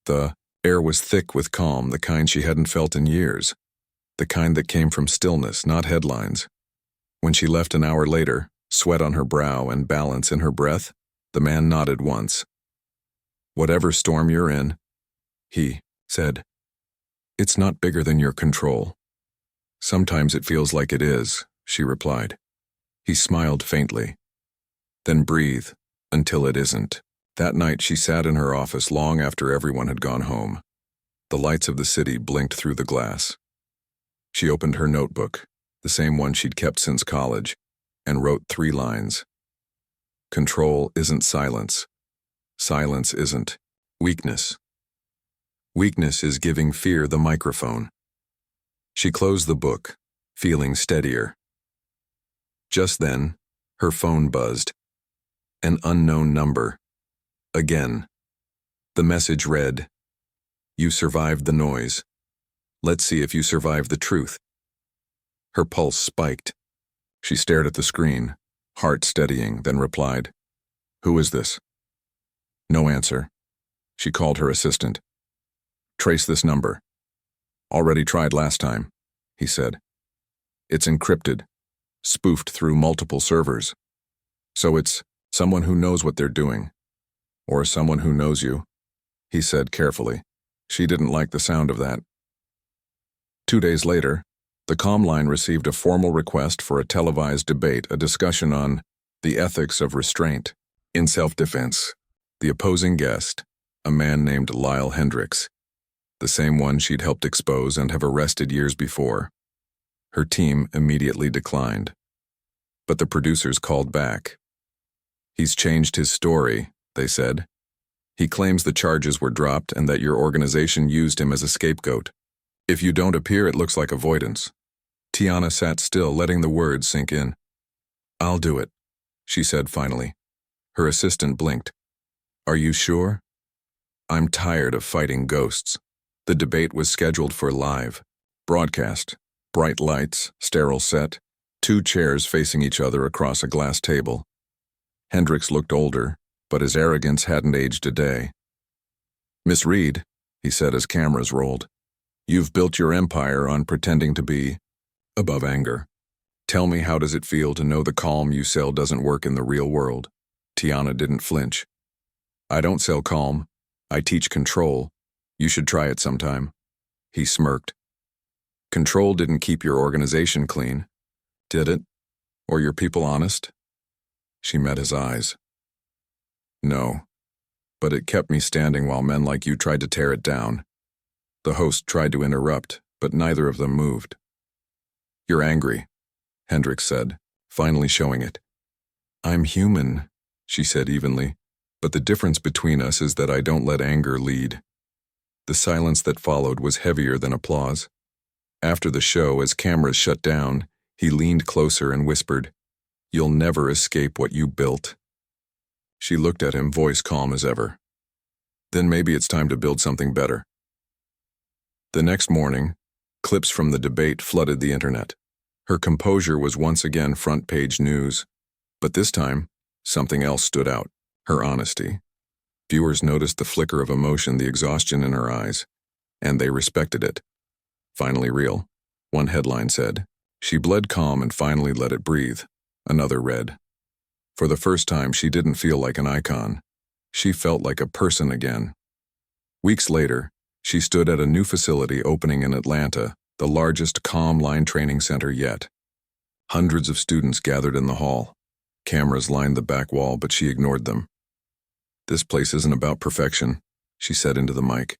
The air was thick with calm, the kind she hadn't felt in years. The kind that came from stillness, not headlines. When she left an hour later, sweat on her brow and balance in her breath, the man nodded once. "Whatever storm you're in," he said, "it's not bigger than your control." "Sometimes it feels like it is," she replied. He smiled faintly. "Then breathe until it isn't." That night she sat in her office long after everyone had gone home. The lights of the city blinked through the glass. She opened her notebook, the same one she'd kept since college, and wrote 3 lines. Control isn't silence. Silence isn't weakness. Weakness is giving fear the microphone. She closed the book, feeling steadier. Just then, her phone buzzed. An unknown number. Again. The message read, "You survived the noise. Let's see if you survive the truth." Her pulse spiked. She stared at the screen, heart steadying, then replied, "Who is this?" No answer. She called her assistant. "Trace this number." "Already tried last time," he said. "It's encrypted, spoofed through multiple servers. So it's someone who knows what they're doing. Or someone who knows you," he said carefully. She didn't like the sound of that. 2 days later, the comm line received a formal request for a televised debate, a discussion on the ethics of restraint in self-defense. The opposing guest, a man named Lyle Hendricks, the same one she'd helped expose and have arrested years before. Her team immediately declined. But the producers called back. "He's changed his story," they said. "He claims the charges were dropped and that your organization used him as a scapegoat. If you don't appear, it looks like avoidance." Tiana sat still, letting the words sink in. "I'll do it," she said finally. Her assistant blinked. "Are you sure?" "I'm tired of fighting ghosts." The debate was scheduled for live broadcast. Bright lights, sterile set, 2 chairs facing each other across a glass table. Hendricks looked older, but his arrogance hadn't aged a day. "Miss Reed," he said as cameras rolled, "you've built your empire on pretending to be above anger. Tell me, how does it feel to know the calm you sell doesn't work in the real world?" Tiana didn't flinch. "I don't sell calm. I teach control. You should try it sometime." He smirked. "Control didn't keep your organization clean, did it? Or your people honest?" She met his eyes. "No, but it kept me standing while men like you tried to tear it down." The host tried to interrupt, but neither of them moved. "You're angry," Hendricks said, finally showing it. "I'm human," she said evenly, "but the difference between us is that I don't let anger lead." The silence that followed was heavier than applause. After the show, as cameras shut down, he leaned closer and whispered, "You'll never escape what you built." She looked at him, voice calm as ever. "Then maybe it's time to build something better." The next morning, clips from the debate flooded the internet. Her composure was once again front-page news. But this time, something else stood out: her honesty. Viewers noticed the flicker of emotion, the exhaustion in her eyes, and they respected it. "Finally real," one headline said. "She bled calm and finally let it breathe," another read. For the first time, she didn't feel like an icon. She felt like a person again. Weeks later, she stood at a new facility opening in Atlanta, the largest comm line training center yet. Hundreds of students gathered in the hall. Cameras lined the back wall, but she ignored them. "This place isn't about perfection," she said into the mic.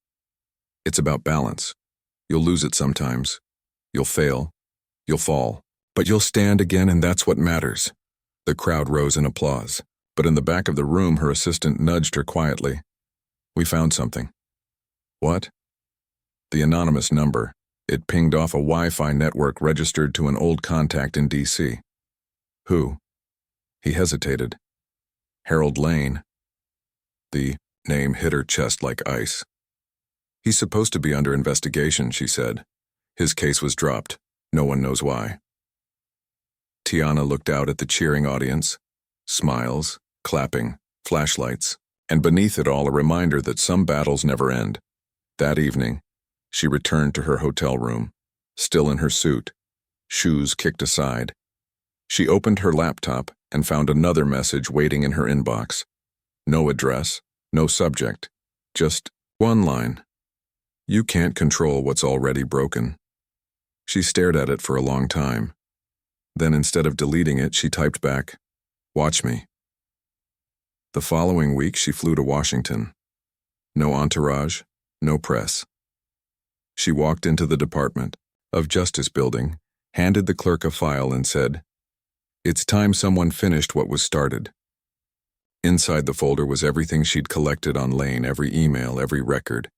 "It's about balance. You'll lose it sometimes. You'll fail. You'll fall. But you'll stand again, and that's what matters." The crowd rose in applause, but in the back of the room, her assistant nudged her quietly. "We found something." "What?" "The anonymous number. It pinged off a Wi-Fi network registered to an old contact in D.C. "Who?" He hesitated. "Harold Lane." The name hit her chest like ice. "He's supposed to be under investigation," she said. "His case was dropped. No one knows why." Tiana looked out at the cheering audience. Smiles, clapping, flashlights, and beneath it all a reminder that some battles never end. That evening, she returned to her hotel room, still in her suit, shoes kicked aside. She opened her laptop and found another message waiting in her inbox. No address, no subject, just one line. You can't control what's already broken. She stared at it for a long time. Then instead of deleting it, she typed back, "Watch me." The following week, she flew to Washington. No entourage, no press. She walked into the Department of Justice building, handed the clerk a file and said, "It's time someone finished what was started." Inside the folder was everything she'd collected on Lane, every email, every record,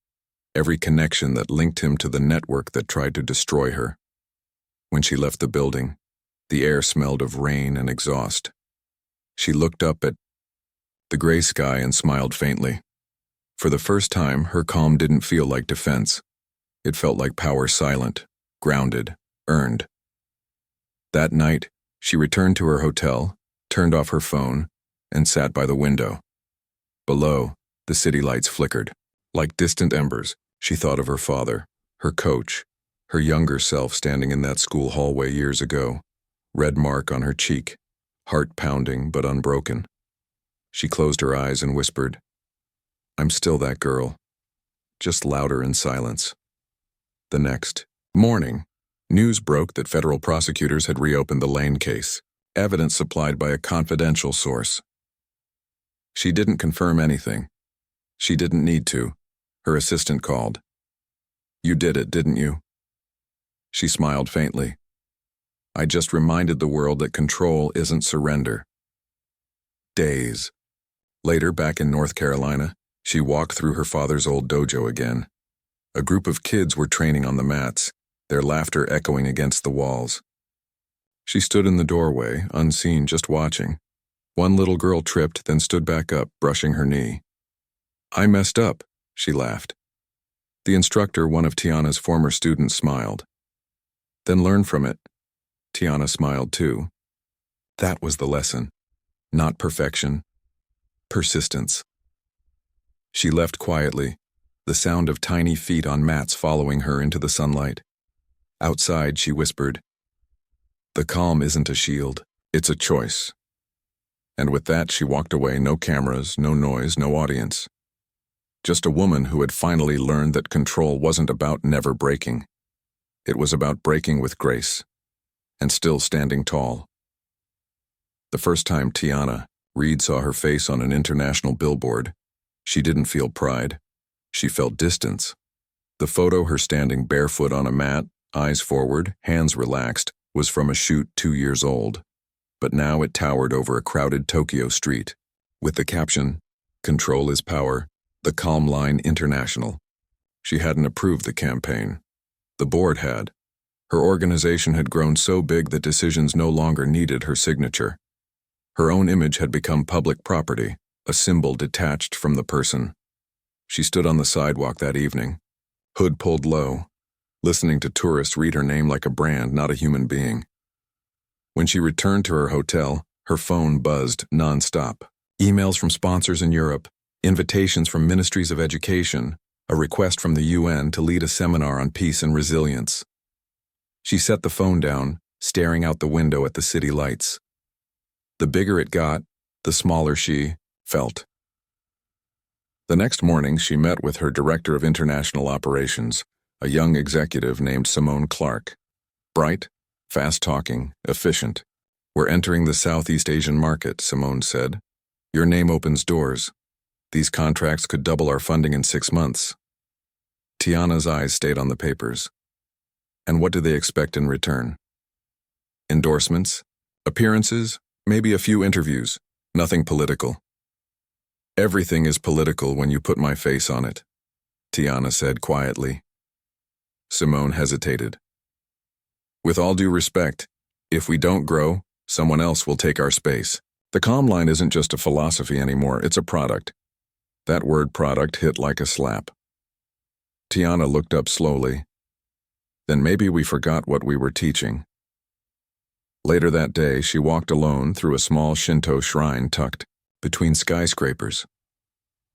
every connection that linked him to the network that tried to destroy her. When she left the building, the air smelled of rain and exhaust. She looked up at the gray sky and smiled faintly. For the first time, her calm didn't feel like defense. It felt like power, silent, grounded, earned. That night, she returned to her hotel, turned off her phone, and sat by the window. Below, the city lights flickered. Like distant embers, she thought of her father, her coach, her younger self standing in that school hallway years ago, red mark on her cheek, heart pounding but unbroken. She closed her eyes and whispered, "I'm still that girl," just louder in silence. The next morning, news broke that federal prosecutors had reopened the Lane case, evidence supplied by a confidential source. She didn't confirm anything. She didn't need to. Her assistant called. "You did it, didn't you?" She smiled faintly. "I just reminded the world that control isn't surrender." Days later, back in North Carolina, she walked through her father's old dojo again. A group of kids were training on the mats, their laughter echoing against the walls. She stood in the doorway, unseen, just watching. One little girl tripped, then stood back up, brushing her knee. "I messed up," she laughed. The instructor, one of Tiana's former students, smiled. "Then learn from it." Tiana smiled too. That was the lesson. Not perfection. Persistence. She left quietly, the sound of tiny feet on mats following her into the sunlight. Outside, she whispered, "The calm isn't a shield, it's a choice." And with that, she walked away, no cameras, no noise, no audience. Just a woman who had finally learned that control wasn't about never breaking. It was about breaking with grace, and still standing tall. The first time Tiana Reed saw her face on an international billboard, she didn't feel pride. She felt distance. The photo, her standing barefoot on a mat, eyes forward, hands relaxed, was from a shoot 2 years old. But now it towered over a crowded Tokyo street, with the caption, "Control is power, the calm line international." She hadn't approved the campaign. The board had. Her organization had grown so big that decisions no longer needed her signature. Her own image had become public property, a symbol detached from the person. She stood on the sidewalk that evening, hood pulled low, listening to tourists read her name like a brand, not a human being. When she returned to her hotel, her phone buzzed nonstop. Emails from sponsors in Europe, invitations from ministries of education, a request from the UN to lead a seminar on peace and resilience. She set the phone down, staring out the window at the city lights. The bigger it got, the smaller she felt. The next morning, she met with her director of international operations, a young executive named Simone Clark. Bright, fast-talking, efficient. "We're entering the Southeast Asian market," Simone said. "Your name opens doors. These contracts could double our funding in 6 months." Tiana's eyes stayed on the papers. And what do they expect in return? Endorsements? Appearances? Maybe a few interviews. Nothing political. "Everything is political when you put my face on it," Tiana said quietly. Simone hesitated. "With all due respect, if we don't grow, someone else will take our space. The calm line isn't just a philosophy anymore, it's a product." That word product hit like a slap. Tiana looked up slowly. "Then maybe we forgot what we were teaching." Later that day, she walked alone through a small Shinto shrine tucked between skyscrapers.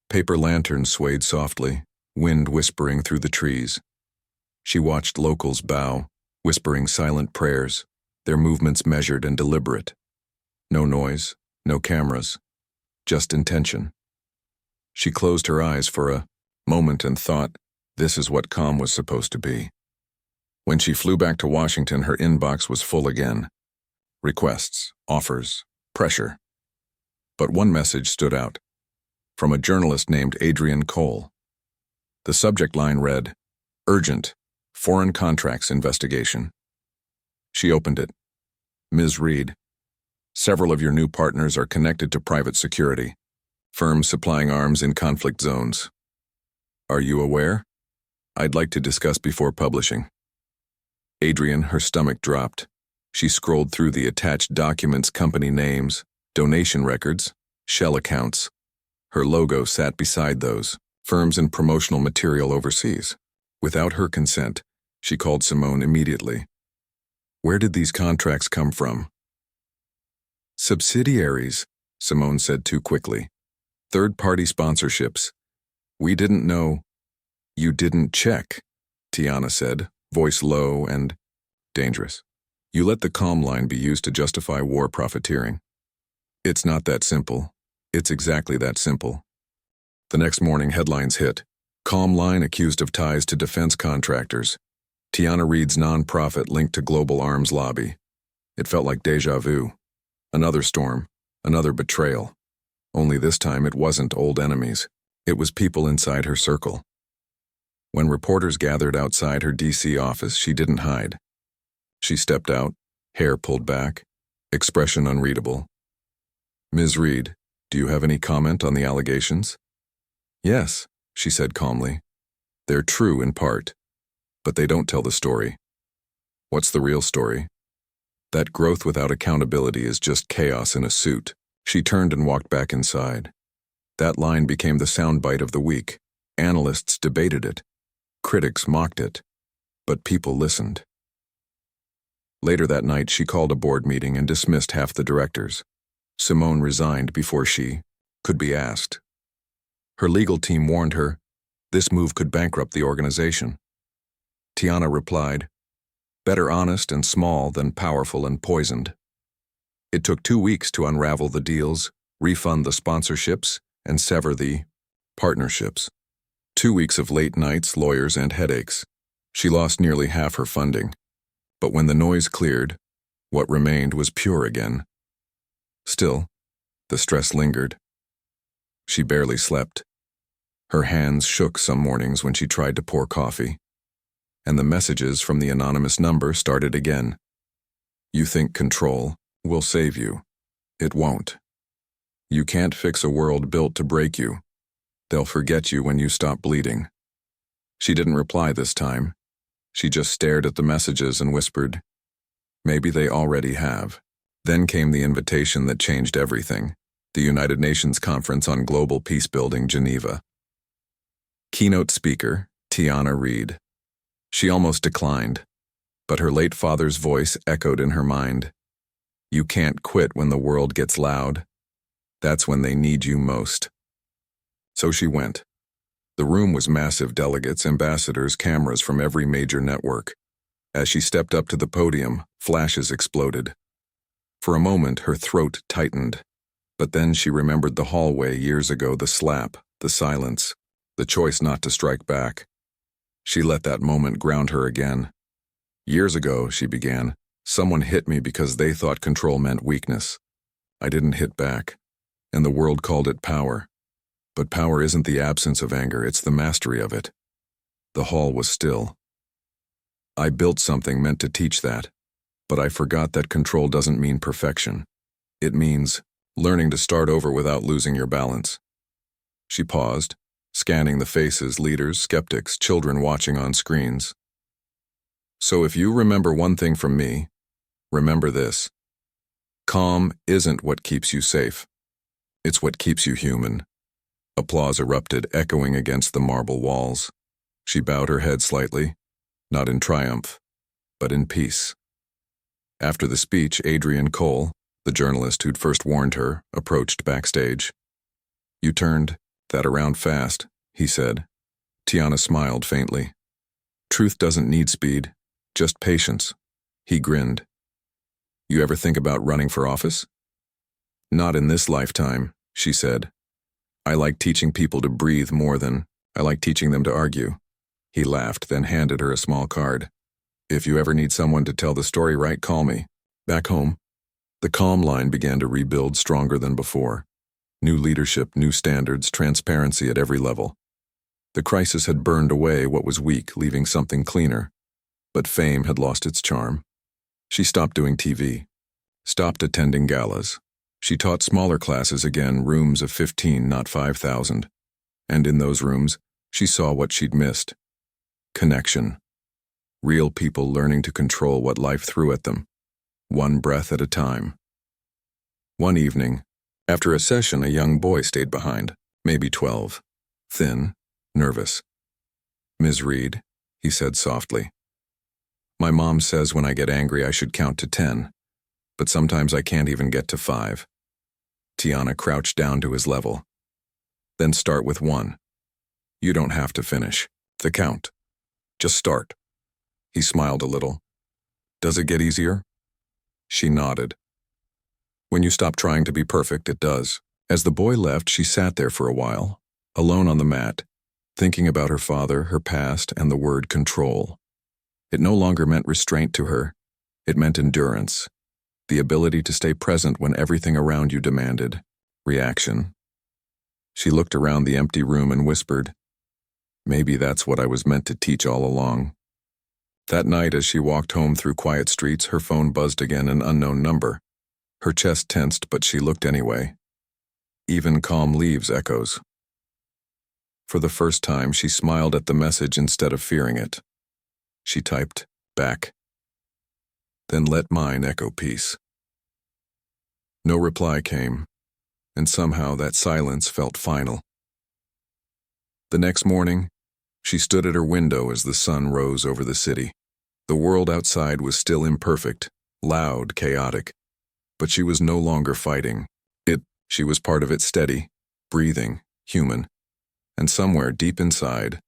Paper lanterns swayed softly, wind whispering through the trees. She watched locals bow, whispering silent prayers, their movements measured and deliberate. No noise, no cameras, just intention. She closed her eyes for a moment and thought, this is what calm was supposed to be. When she flew back to Washington, her inbox was full again. Requests, offers, pressure. But one message stood out, from a journalist named Adrian Cole. The subject line read, "Urgent, Foreign Contracts Investigation." She opened it. "Ms. Reed, several of your new partners are connected to private security, firms supplying arms in conflict zones. Are you aware? I'd like to discuss before publishing." Adrian, her stomach dropped. She scrolled through the attached documents, company names, donation records, shell accounts. Her logo sat beside those, firms and promotional material overseas. Without her consent, she called Simone immediately. "Where did these contracts come from?" "Subsidiaries," Simone said too quickly. "Third-party sponsorships. We didn't know." "You didn't check," Tiana said, voice low and dangerous. "You let the calm line be used to justify war profiteering. It's not that simple. It's exactly that simple." The next morning, headlines hit. Calm line accused of ties to defense contractors. Tiana Reed's nonprofit linked to global arms lobby. It felt like déjà vu. Another storm, another betrayal. Only this time it wasn't old enemies. It was people inside her circle. When reporters gathered outside her DC office, she didn't hide. She stepped out, hair pulled back, expression unreadable. "Ms. Reed, do you have any comment on the allegations?" "Yes," she said calmly. "They're true in part, but they don't tell the story." "What's the real story?" "That growth without accountability is just chaos in a suit." She turned and walked back inside. That line became the soundbite of the week. Analysts debated it. Critics mocked it. But people listened. Later that night, she called a board meeting and dismissed half the directors. Simone resigned before she could be asked. Her legal team warned her this move could bankrupt the organization. Tiana replied, "Better honest and small than powerful and poisoned." It took 2 weeks to unravel the deals, refund the sponsorships, and sever the partnerships. 2 weeks of late nights, lawyers, and headaches. She lost nearly half her funding. But when the noise cleared, what remained was pure again. Still, the stress lingered. She barely slept. Her hands shook some mornings when she tried to pour coffee. And the messages from the anonymous number started again. "You think control will save you. It won't. You can't fix a world built to break you. They'll forget you when you stop bleeding." She didn't reply this time. She just stared at the messages and whispered, "Maybe they already have." Then came the invitation that changed everything. The United Nations Conference on Global Peacebuilding, Geneva. Keynote speaker, Tiana Reed. She almost declined, but her late father's voice echoed in her mind. "You can't quit when the world gets loud. That's when they need you most." So she went. The room was massive: delegates, ambassadors, cameras from every major network. As she stepped up to the podium, flashes exploded. For a moment, her throat tightened. But then she remembered the hallway years ago, the slap, the silence, the choice not to strike back. She let that moment ground her again. "Years ago," she began, "someone hit me because they thought control meant weakness. I didn't hit back, and the world called it power. But power isn't the absence of anger, it's the mastery of it." The hall was still. "I built something meant to teach that, but I forgot that control doesn't mean perfection. It means learning to start over without losing your balance." She paused, scanning the faces, leaders, skeptics, children watching on screens. "So if you remember one thing from me, remember this. Calm isn't what keeps you safe. It's what keeps you human." Applause erupted, echoing against the marble walls. She bowed her head slightly, not in triumph, but in peace. After the speech, Adrian Cole, the journalist who'd first warned her, approached backstage. "You turned that around fast," he said. Tiana smiled faintly. "Truth doesn't need speed, just patience." He grinned. "You ever think about running for office?" "Not in this lifetime," she said. "I like teaching people to breathe more than I like teaching them to argue." He laughed, then handed her a small card. "If you ever need someone to tell the story right, call me." Back home, the calm line began to rebuild stronger than before. New leadership, new standards, transparency at every level. The crisis had burned away what was weak, leaving something cleaner. But fame had lost its charm. She stopped doing TV, stopped attending galas. She taught smaller classes again, rooms of 15, not 5,000. And in those rooms, she saw what she'd missed. Connection. Real people learning to control what life threw at them, one breath at a time. One evening, after a session, a young boy stayed behind, maybe 12, thin, nervous. "Ms. Reed," he said softly. "My mom says when I get angry I should count to 10, but sometimes I can't even get to 5. Tiana crouched down to his level. "Then start with 1. You don't have to finish the count. Just start." He smiled a little. "Does it get easier?" She nodded. "When you stop trying to be perfect, it does." As the boy left, she sat there for a while, alone on the mat, thinking about her father, her past, and the word control. It no longer meant restraint to her. It meant endurance, the ability to stay present when everything around you demanded reaction. She looked around the empty room and whispered, "Maybe that's what I was meant to teach all along." That night, as she walked home through quiet streets, her phone buzzed again, an unknown number. Her chest tensed, but she looked anyway. "Even calm leaves echoes." For the first time, she smiled at the message instead of fearing it. She typed, "Back." "Then let mine echo peace." No reply came, and somehow that silence felt final. The next morning, she stood at her window as the sun rose over the city. The world outside was still imperfect, loud, chaotic, but she was no longer fighting it. She was part of it, steady, breathing, human. And somewhere deep inside,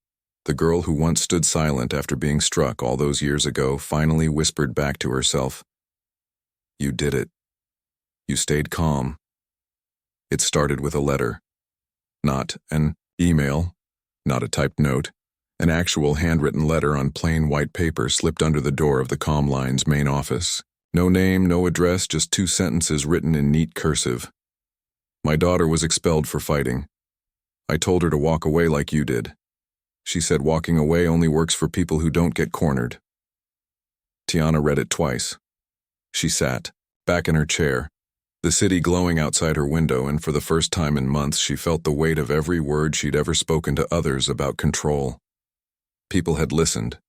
the girl who once stood silent after being struck all those years ago finally whispered back to herself, "You did it. You stayed calm." It started with a letter. Not an email, not a typed note. An actual handwritten letter on plain white paper slipped under the door of the Calm Line's main office. No name, no address, just 2 sentences written in neat cursive. "My daughter was expelled for fighting. I told her to walk away like you did. She said walking away only works for people who don't get cornered." Tiana read it twice. She sat, back in her chair, the city glowing outside her window, and for the first time in months she felt the weight of every word she'd ever spoken to others about control. People had listened,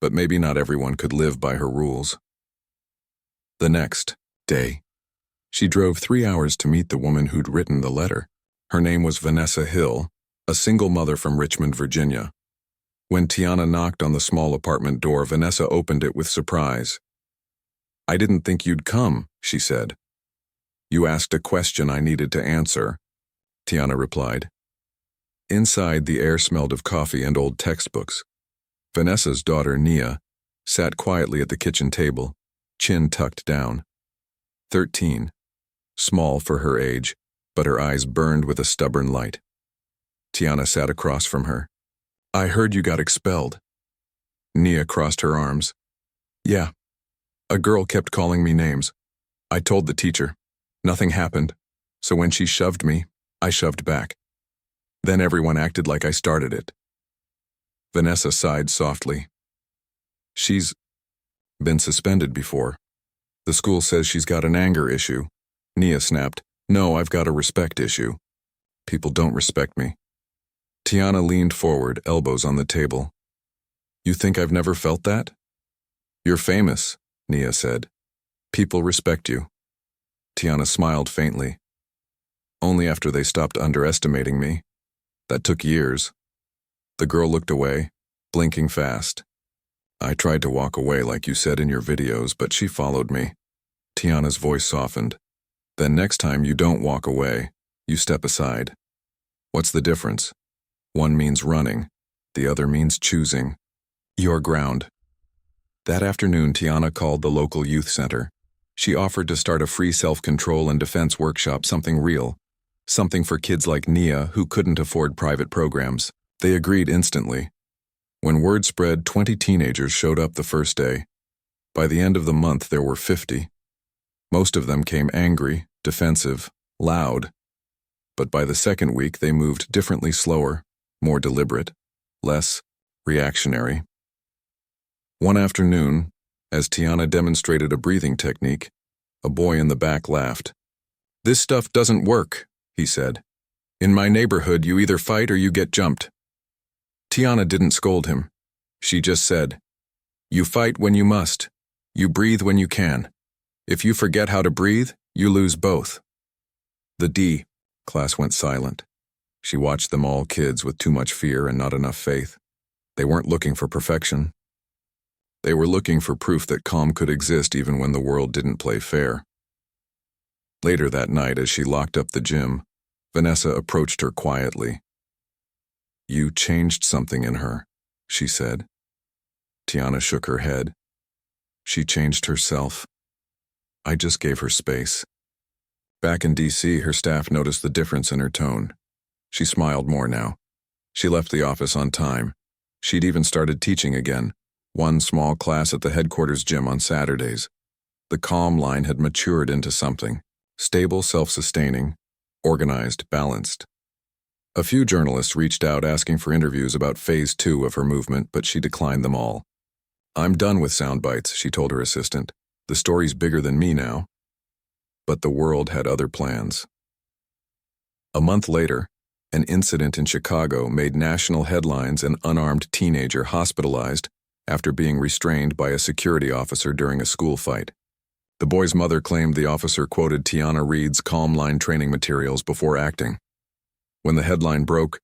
but maybe not everyone could live by her rules. The next day, she drove 3 hours to meet the woman who'd written the letter. Her name was Vanessa Hill, a single mother from Richmond, Virginia. When Tiana knocked on the small apartment door, Vanessa opened it with surprise. "I didn't think you'd come," she said. "You asked a question I needed to answer," Tiana replied. Inside, the air smelled of coffee and old textbooks. Vanessa's daughter, Nia, sat quietly at the kitchen table, chin tucked down. 13, small for her age, but her eyes burned with a stubborn light. Tiana sat across from her. "I heard you got expelled." Nia crossed her arms. "Yeah. A girl kept calling me names. I told the teacher. Nothing happened, so when she shoved me, I shoved back. Then everyone acted like I started it." Vanessa sighed softly. "She's been suspended before. The school says she's got an anger issue." Nia snapped, "No, I've got a respect issue. People don't respect me." Tiana leaned forward, elbows on the table. "You think I've never felt that?" "You're famous," Nia said. "People respect you." Tiana smiled faintly. "Only after they stopped underestimating me. That took years." The girl looked away, blinking fast. I tried to walk away like you said in your videos, but she followed me. Tiana's voice softened. Then next time you don't walk away, you step aside. What's the difference? One means running, the other means choosing your ground. That afternoon, Tiana called the local youth center. She offered to start a free self-control and defense workshop, something real, something for kids like Nia who couldn't afford private programs. They agreed instantly. When word spread, 20 teenagers showed up the first day. By the end of the month, there were 50. Most of them came angry, defensive, loud. But by the second week, they moved differently, slower, more deliberate, less reactionary. One afternoon, as Tiana demonstrated a breathing technique, a boy in the back laughed. "This stuff doesn't work," he said. "In my neighborhood, you either fight or you get jumped." Tiana didn't scold him. She just said, "You fight when you must. You breathe when you can. If you forget how to breathe, you lose both." The D class went silent. She watched them all, kids with too much fear and not enough faith. They weren't looking for perfection. They were looking for proof that calm could exist even when the world didn't play fair. Later that night, as she locked up the gym, Vanessa approached her quietly. "You changed something in her," she said. Tiana shook her head. "She changed herself. I just gave her space." Back in D.C., her staff noticed the difference in her tone. She smiled more now. She left the office on time. She'd even started teaching again, one small class at the headquarters gym on Saturdays. The calm line had matured into something. Stable, self-sustaining, organized, balanced. A few journalists reached out asking for interviews about phase 2 of her movement, but she declined them all. "I'm done with sound bites," she told her assistant. "The story's bigger than me now." But the world had other plans. A month later, an incident in Chicago made national headlines. An unarmed teenager hospitalized after being restrained by a security officer during a school fight. The boy's mother claimed the officer quoted Tiana Reid's calm line training materials before acting. When the headline broke,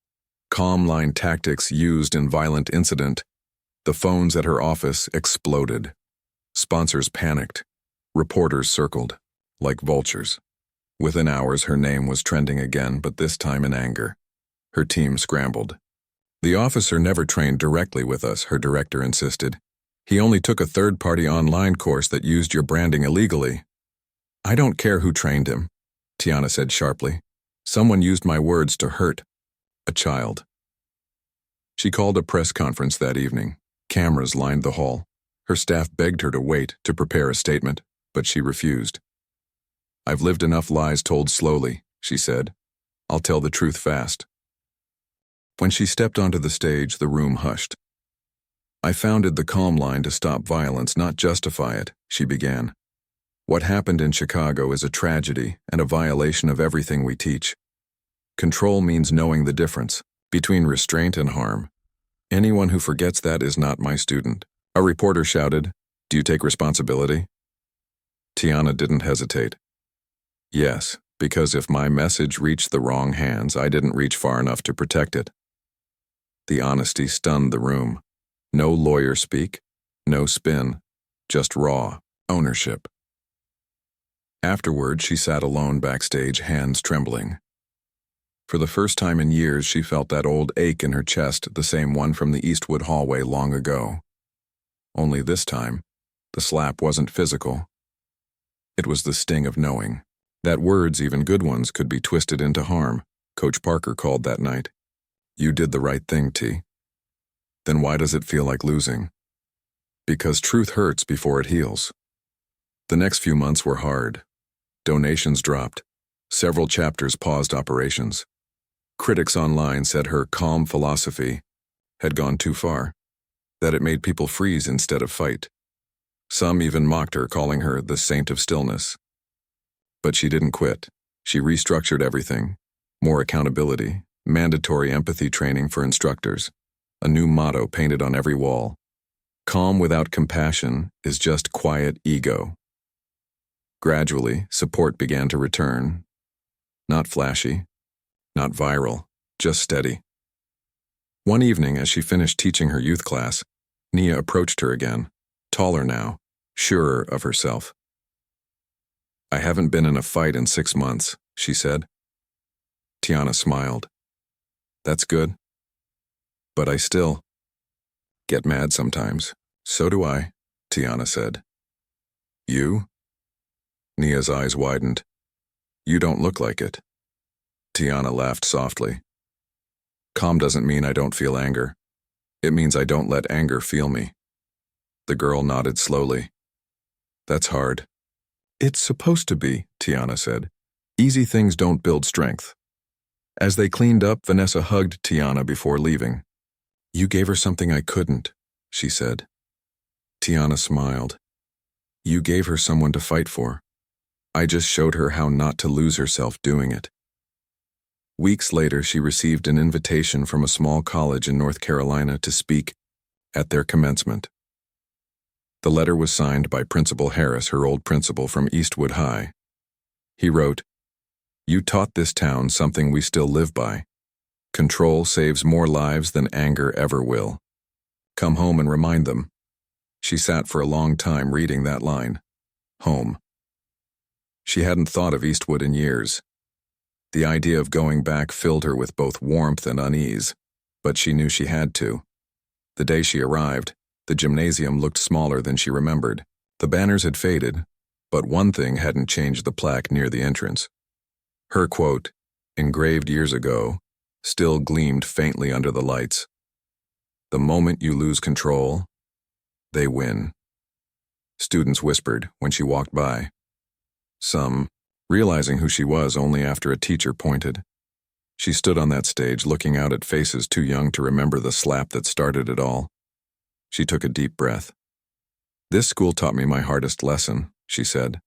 "Calm line tactics used in violent incident," the phones at her office exploded. Sponsors panicked. Reporters circled, like vultures. Within hours, her name was trending again, but this time in anger. Her team scrambled. "The officer never trained directly with us," her director insisted. "He only took a third-party online course that used your branding illegally." "I don't care who trained him," Tiana said sharply. "Someone used my words to hurt a child." She called a press conference that evening. Cameras lined the hall. Her staff begged her to wait to prepare a statement, but she refused. "I've lived enough lies told slowly," she said. "I'll tell the truth fast." When she stepped onto the stage, the room hushed. "I founded the Calm Line to stop violence, not justify it," she began. "What happened in Chicago is a tragedy and a violation of everything we teach. Control means knowing the difference between restraint and harm. Anyone who forgets that is not my student." A reporter shouted, "Do you take responsibility?" Tiana didn't hesitate. "Yes, because if my message reached the wrong hands, I didn't reach far enough to protect it." The honesty stunned the room. No lawyer speak, no spin, just raw ownership. Afterward, she sat alone backstage, hands trembling. For the first time in years, she felt that old ache in her chest, the same one from the Eastwood hallway long ago. Only this time, the slap wasn't physical. It was the sting of knowing that words, even good ones, could be twisted into harm. Coach Parker called that night. "You did the right thing, T." Then why does it feel like losing? Because truth hurts before it heals. The next few months were hard. Donations dropped. Several chapters paused operations. Critics online said her calm philosophy had gone too far, that it made people freeze instead of fight. Some even mocked her, calling her the saint of stillness. But she didn't quit. She restructured everything. More accountability, mandatory empathy training for instructors, a new motto painted on every wall. Calm without compassion is just quiet ego. Gradually, support began to return. Not flashy, not viral, just steady. One evening, as she finished teaching her youth class, Nia approached her again, taller now, surer of herself. I haven't been in a fight in 6 months, she said. Tiana smiled. That's good. But I still get mad sometimes. So do I, Tiana said. You? Nia's eyes widened. You don't look like it. Tiana laughed softly. Calm doesn't mean I don't feel anger. It means I don't let anger feel me. The girl nodded slowly. That's hard. It's supposed to be, Tiana said. Easy things don't build strength. As they cleaned up, Vanessa hugged Tiana before leaving. You gave her something I couldn't, she said. Tiana smiled. You gave her someone to fight for. I just showed her how not to lose herself doing it. Weeks later, she received an invitation from a small college in North Carolina to speak at their commencement. The letter was signed by Principal Harris, her old principal from Eastwood High. He wrote, You taught this town something we still live by. Control saves more lives than anger ever will. Come home and remind them. She sat for a long time reading that line. Home. She hadn't thought of Eastwood in years. The idea of going back filled her with both warmth and unease, but she knew she had to. The day she arrived, the gymnasium looked smaller than she remembered. The banners had faded, but one thing hadn't changed: the plaque near the entrance. Her quote, engraved years ago, still gleamed faintly under the lights. The moment you lose control, they win. Students whispered when she walked by. Some, realizing who she was only after a teacher pointed. She stood on that stage looking out at faces too young to remember the slap that started it all. She took a deep breath. This school taught me my hardest lesson, she said.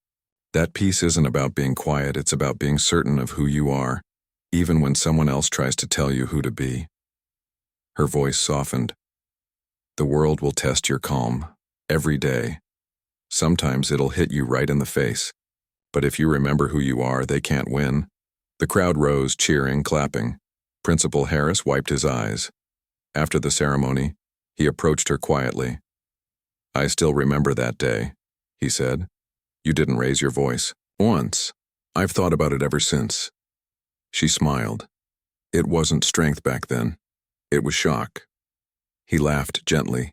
That piece isn't about being quiet, it's about being certain of who you are, even when someone else tries to tell you who to be. Her voice softened. The world will test your calm, every day. Sometimes it'll hit you right in the face. But if you remember who you are, they can't win. The crowd rose, cheering, clapping. Principal Harris wiped his eyes. After the ceremony, he approached her quietly. I still remember that day, he said. You didn't raise your voice. Once. I've thought about it ever since. She smiled. It wasn't strength back then. It was shock. He laughed gently.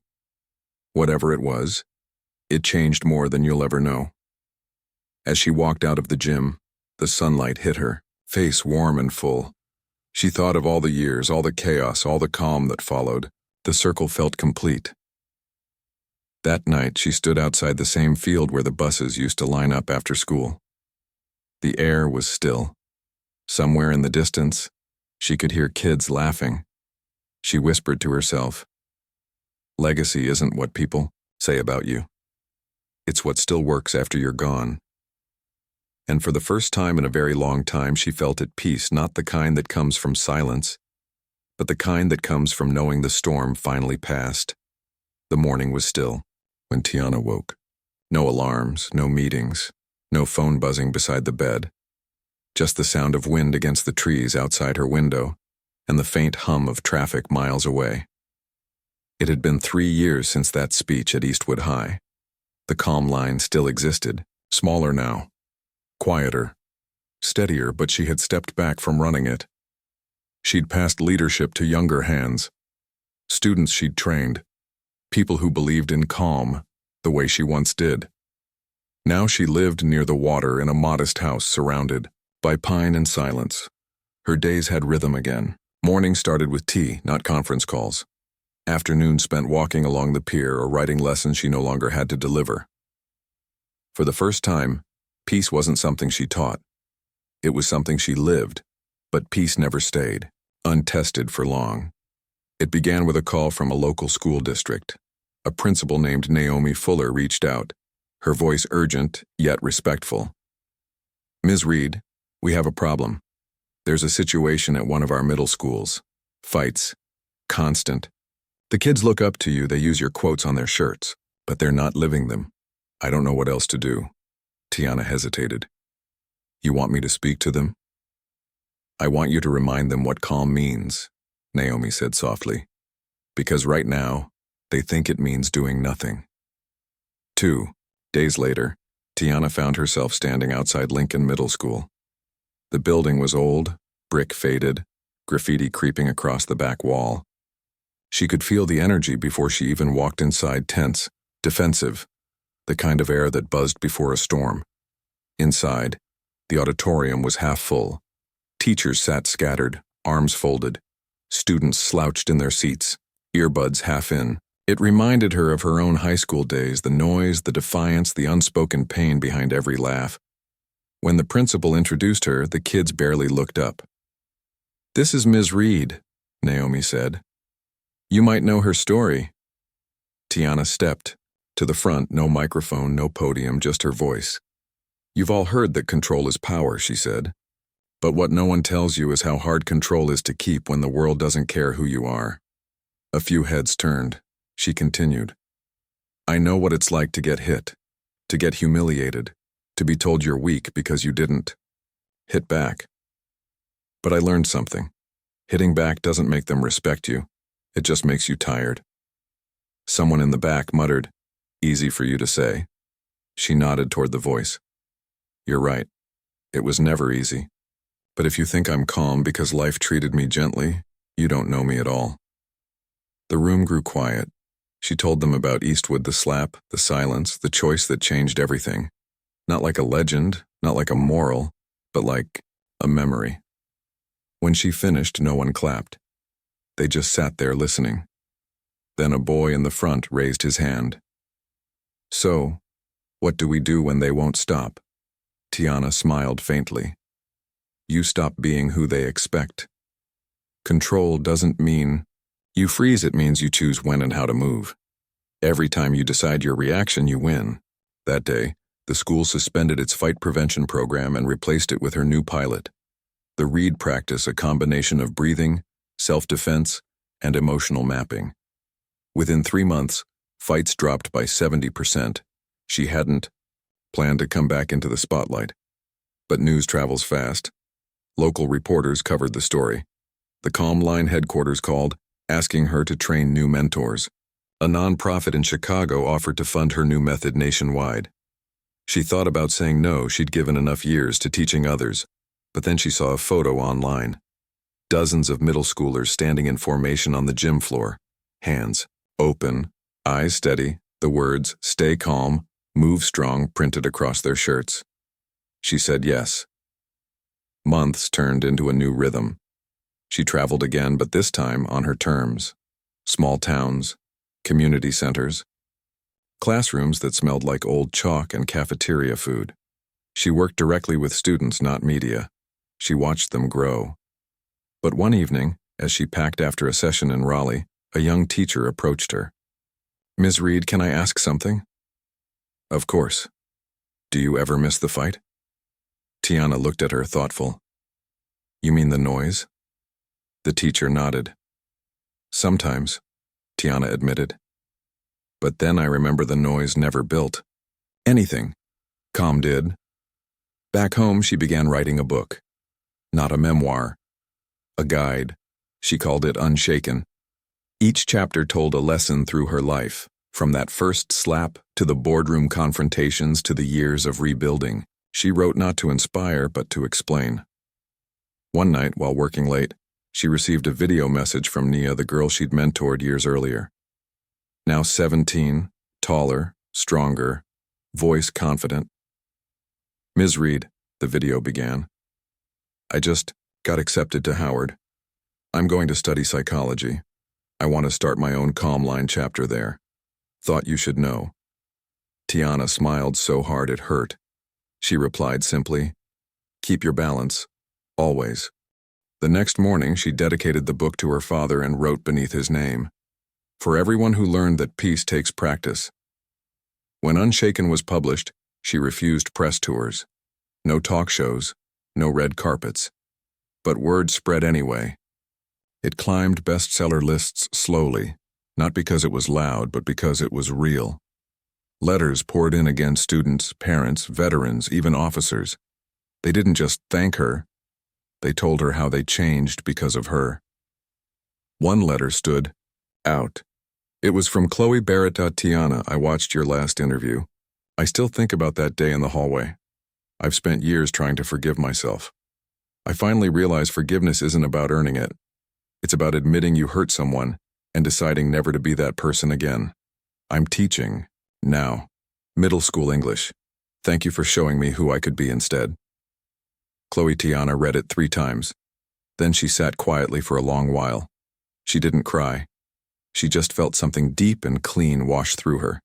Whatever it was, it changed more than you'll ever know. As she walked out of the gym, the sunlight hit her, face warm and full. She thought of all the years, all the chaos, all the calm that followed. The circle felt complete. That night, she stood outside the same field where the buses used to line up after school. The air was still. Somewhere in the distance, she could hear kids laughing. She whispered to herself, Legacy isn't what people say about you. It's what still works after you're gone. And for the first time in a very long time, she felt at peace, not the kind that comes from silence, but the kind that comes from knowing the storm finally passed. The morning was still when Tiana woke. No alarms, no meetings, no phone buzzing beside the bed. Just the sound of wind against the trees outside her window and the faint hum of traffic miles away. It had been 3 years since that speech at Eastwood High. The calm line still existed, smaller now. Quieter, steadier, but she had stepped back from running it. She'd passed leadership to younger hands, students she'd trained, people who believed in calm the way she once did. Now she lived near the water in a modest house surrounded by pine and silence. Her days had rhythm again. Morning started with tea, not conference calls. Afternoon spent walking along the pier or writing lessons she no longer had to deliver. For the first time, peace wasn't something she taught. It was something she lived, but peace never stayed, untested for long. It began with a call from a local school district. A principal named Naomi Fuller reached out, her voice urgent yet respectful. Ms. Reed, we have a problem. There's a situation at one of our middle schools. Fights. Constant. The kids look up to you, they use your quotes on their shirts, but they're not living them. I don't know what else to do. Tiana hesitated. You want me to speak to them? I want you to remind them what calm means, Naomi said softly. Because right now, They think it means doing nothing. 2 days later, Tiana found herself standing outside Lincoln Middle School. The building was old, brick faded, graffiti creeping across the back wall. She could feel the energy before she even walked inside, tense, defensive, the kind of air that buzzed before a storm. Inside, the auditorium was half full. Teachers sat scattered, arms folded. Students slouched in their seats, earbuds half in. It reminded her of her own high school days, the noise, the defiance, the unspoken pain behind every laugh. When the principal introduced her, the kids barely looked up. "This is Ms. Reed," Naomi said. "You might know her story." Tiana stepped to the front, no microphone, no podium, just her voice. "You've all heard that control is power," she said. "But what no one tells you is how hard control is to keep when the world doesn't care who you are." A few heads turned. She continued, "I know what it's like to get hit, to get humiliated, to be told you're weak because you didn't hit back. But I learned something. Hitting back doesn't make them respect you. It just makes you tired." Someone in the back muttered, "Easy for you to say." She nodded toward the voice. "You're right. It was never easy. But if you think I'm calm because life treated me gently, you don't know me at all." The room grew quiet. She told them about Eastwood, the slap, the silence, the choice that changed everything. Not like a legend, not like a moral, but like a memory. When she finished, no one clapped. They just sat there listening. Then a boy in the front raised his hand. "So, what do we do when they won't stop?" Tiana smiled faintly. "You stop being who they expect. Control doesn't mean you freeze, it means you choose when and how to move. Every time you decide your reaction, you win." That day, the school suspended its fight prevention program and replaced it with her new pilot. The Reed practice, a combination of breathing, self-defense, and emotional mapping. Within 3 months, fights dropped by 70%. She hadn't planned to come back into the spotlight. But news travels fast. Local reporters covered the story. The Calm Line headquarters called, asking her to train new mentors. A nonprofit in Chicago offered to fund her new method nationwide. She thought about saying no, she'd given enough years to teaching others. But then she saw a photo online. Dozens of middle schoolers standing in formation on the gym floor. Hands open, eyes steady, the words, "Stay calm, move strong," printed across their shirts. She said yes. Months turned into a new rhythm. She traveled again, but this time on her terms. Small towns, community centers, classrooms that smelled like old chalk and cafeteria food. She worked directly with students, not media. She watched them grow. But one evening, as she packed after a session in Raleigh, a young teacher approached her. "Ms. Reed, can I ask something?" "Of course. Do you ever miss the fight?" Tiana looked at her, thoughtful. "You mean the noise?" The teacher nodded. "Sometimes," Tiana admitted. "But then I remember the noise never built anything. Calm did." Back home, she began writing a book. Not a memoir. A guide. She called it Unshaken. Each chapter told a lesson through her life, from that first slap to the boardroom confrontations to the years of rebuilding. She wrote not to inspire, but to explain. One night, while working late, she received a video message from Nia, the girl she'd mentored years earlier. Now 17, taller, stronger, voice confident. "Ms. Reed," the video began. "I just got accepted to Howard. I'm going to study psychology. I want to start my own Calm Line chapter there. Thought you should know." Tiana smiled so hard it hurt. She replied simply, "Keep your balance. Always." The next morning, she dedicated the book to her father and wrote beneath his name, "For everyone who learned that peace takes practice." When Unshaken was published, she refused press tours. No talk shows, no red carpets. But word spread anyway. It climbed bestseller lists slowly, not because it was loud, but because it was real. Letters poured in again, students, parents, veterans, even officers. They didn't just thank her. They told her how they changed because of her. One letter stood out. It was from Chloe Barrett. Tiana, I watched your last interview. I still think about that day in the hallway. I've spent years trying to forgive myself. I finally realized forgiveness isn't about earning it. It's about admitting you hurt someone and deciding never to be that person again. I'm teaching, now, middle school English. Thank you for showing me who I could be instead. Chloe Tiana read it 3 times. Then she sat quietly for a long while. She didn't cry. She just felt something deep and clean wash through her.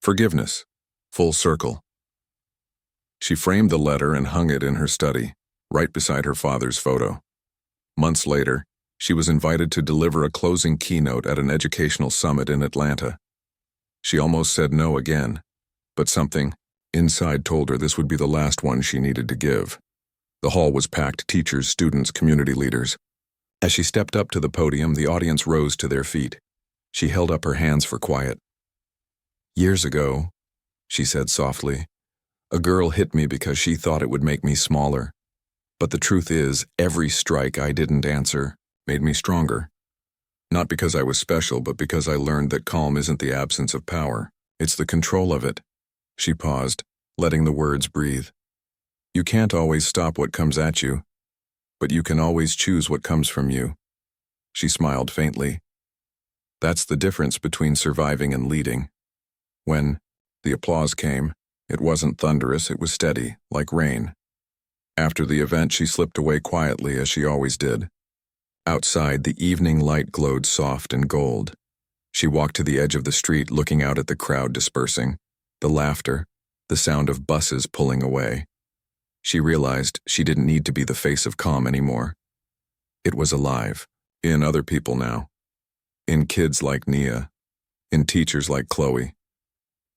Forgiveness. Full circle. She framed the letter and hung it in her study, right beside her father's photo. Months later, she was invited to deliver a closing keynote at an educational summit in Atlanta. She almost said no again, but something inside told her this would be the last one she needed to give. The hall was packed, teachers, students, community leaders. As she stepped up to the podium, the audience rose to their feet. She held up her hands for quiet. Years ago, she said softly, a girl hit me because she thought it would make me smaller. But the truth is, every strike I didn't answer made me stronger. Not because I was special, but because I learned that calm isn't the absence of power. It's the control of it. She paused, letting the words breathe. You can't always stop what comes at you, but you can always choose what comes from you. She smiled faintly. That's the difference between surviving and leading. When the applause came, it wasn't thunderous, it was steady, like rain. After the event, she slipped away quietly, as she always did. Outside, the evening light glowed soft and gold. She walked to the edge of the street, looking out at the crowd dispersing, the laughter, the sound of buses pulling away. She realized she didn't need to be the face of calm anymore. It was alive, in other people now. In kids like Nia, in teachers like Chloe,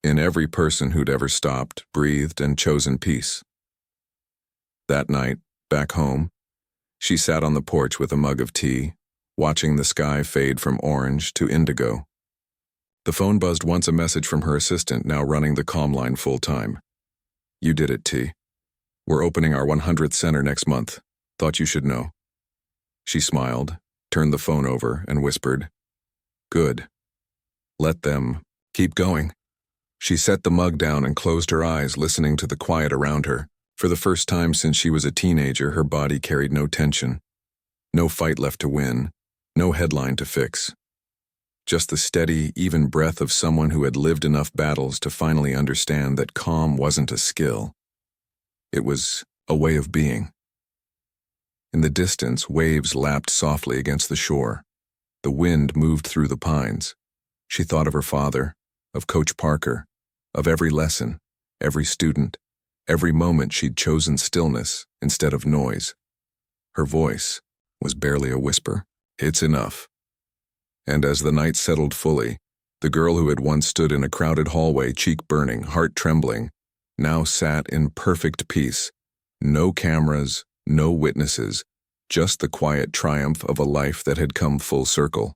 in every person who'd ever stopped, breathed, and chosen peace. That night, back home, she sat on the porch with a mug of tea, watching the sky fade from orange to indigo. The phone buzzed once, a message from her assistant, now running the comm line full-time. You did it, T. We're opening our 100th center next month. Thought you should know. She smiled, turned the phone over, and whispered, Good. Let them keep going. She set the mug down and closed her eyes, listening to the quiet around her. For the first time since she was a teenager, her body carried no tension. No fight left to win, no headline to fix. Just the steady, even breath of someone who had lived enough battles to finally understand that calm wasn't a skill. It was a way of being. In the distance, waves lapped softly against the shore. The wind moved through the pines. She thought of her father, of Coach Parker, of every lesson, every student, every moment she'd chosen stillness instead of noise. Her voice was barely a whisper. It's enough. And as the night settled fully, the girl who had once stood in a crowded hallway, cheek burning, heart trembling, now sat in perfect peace. No cameras, no witnesses, just the quiet triumph of a life that had come full circle.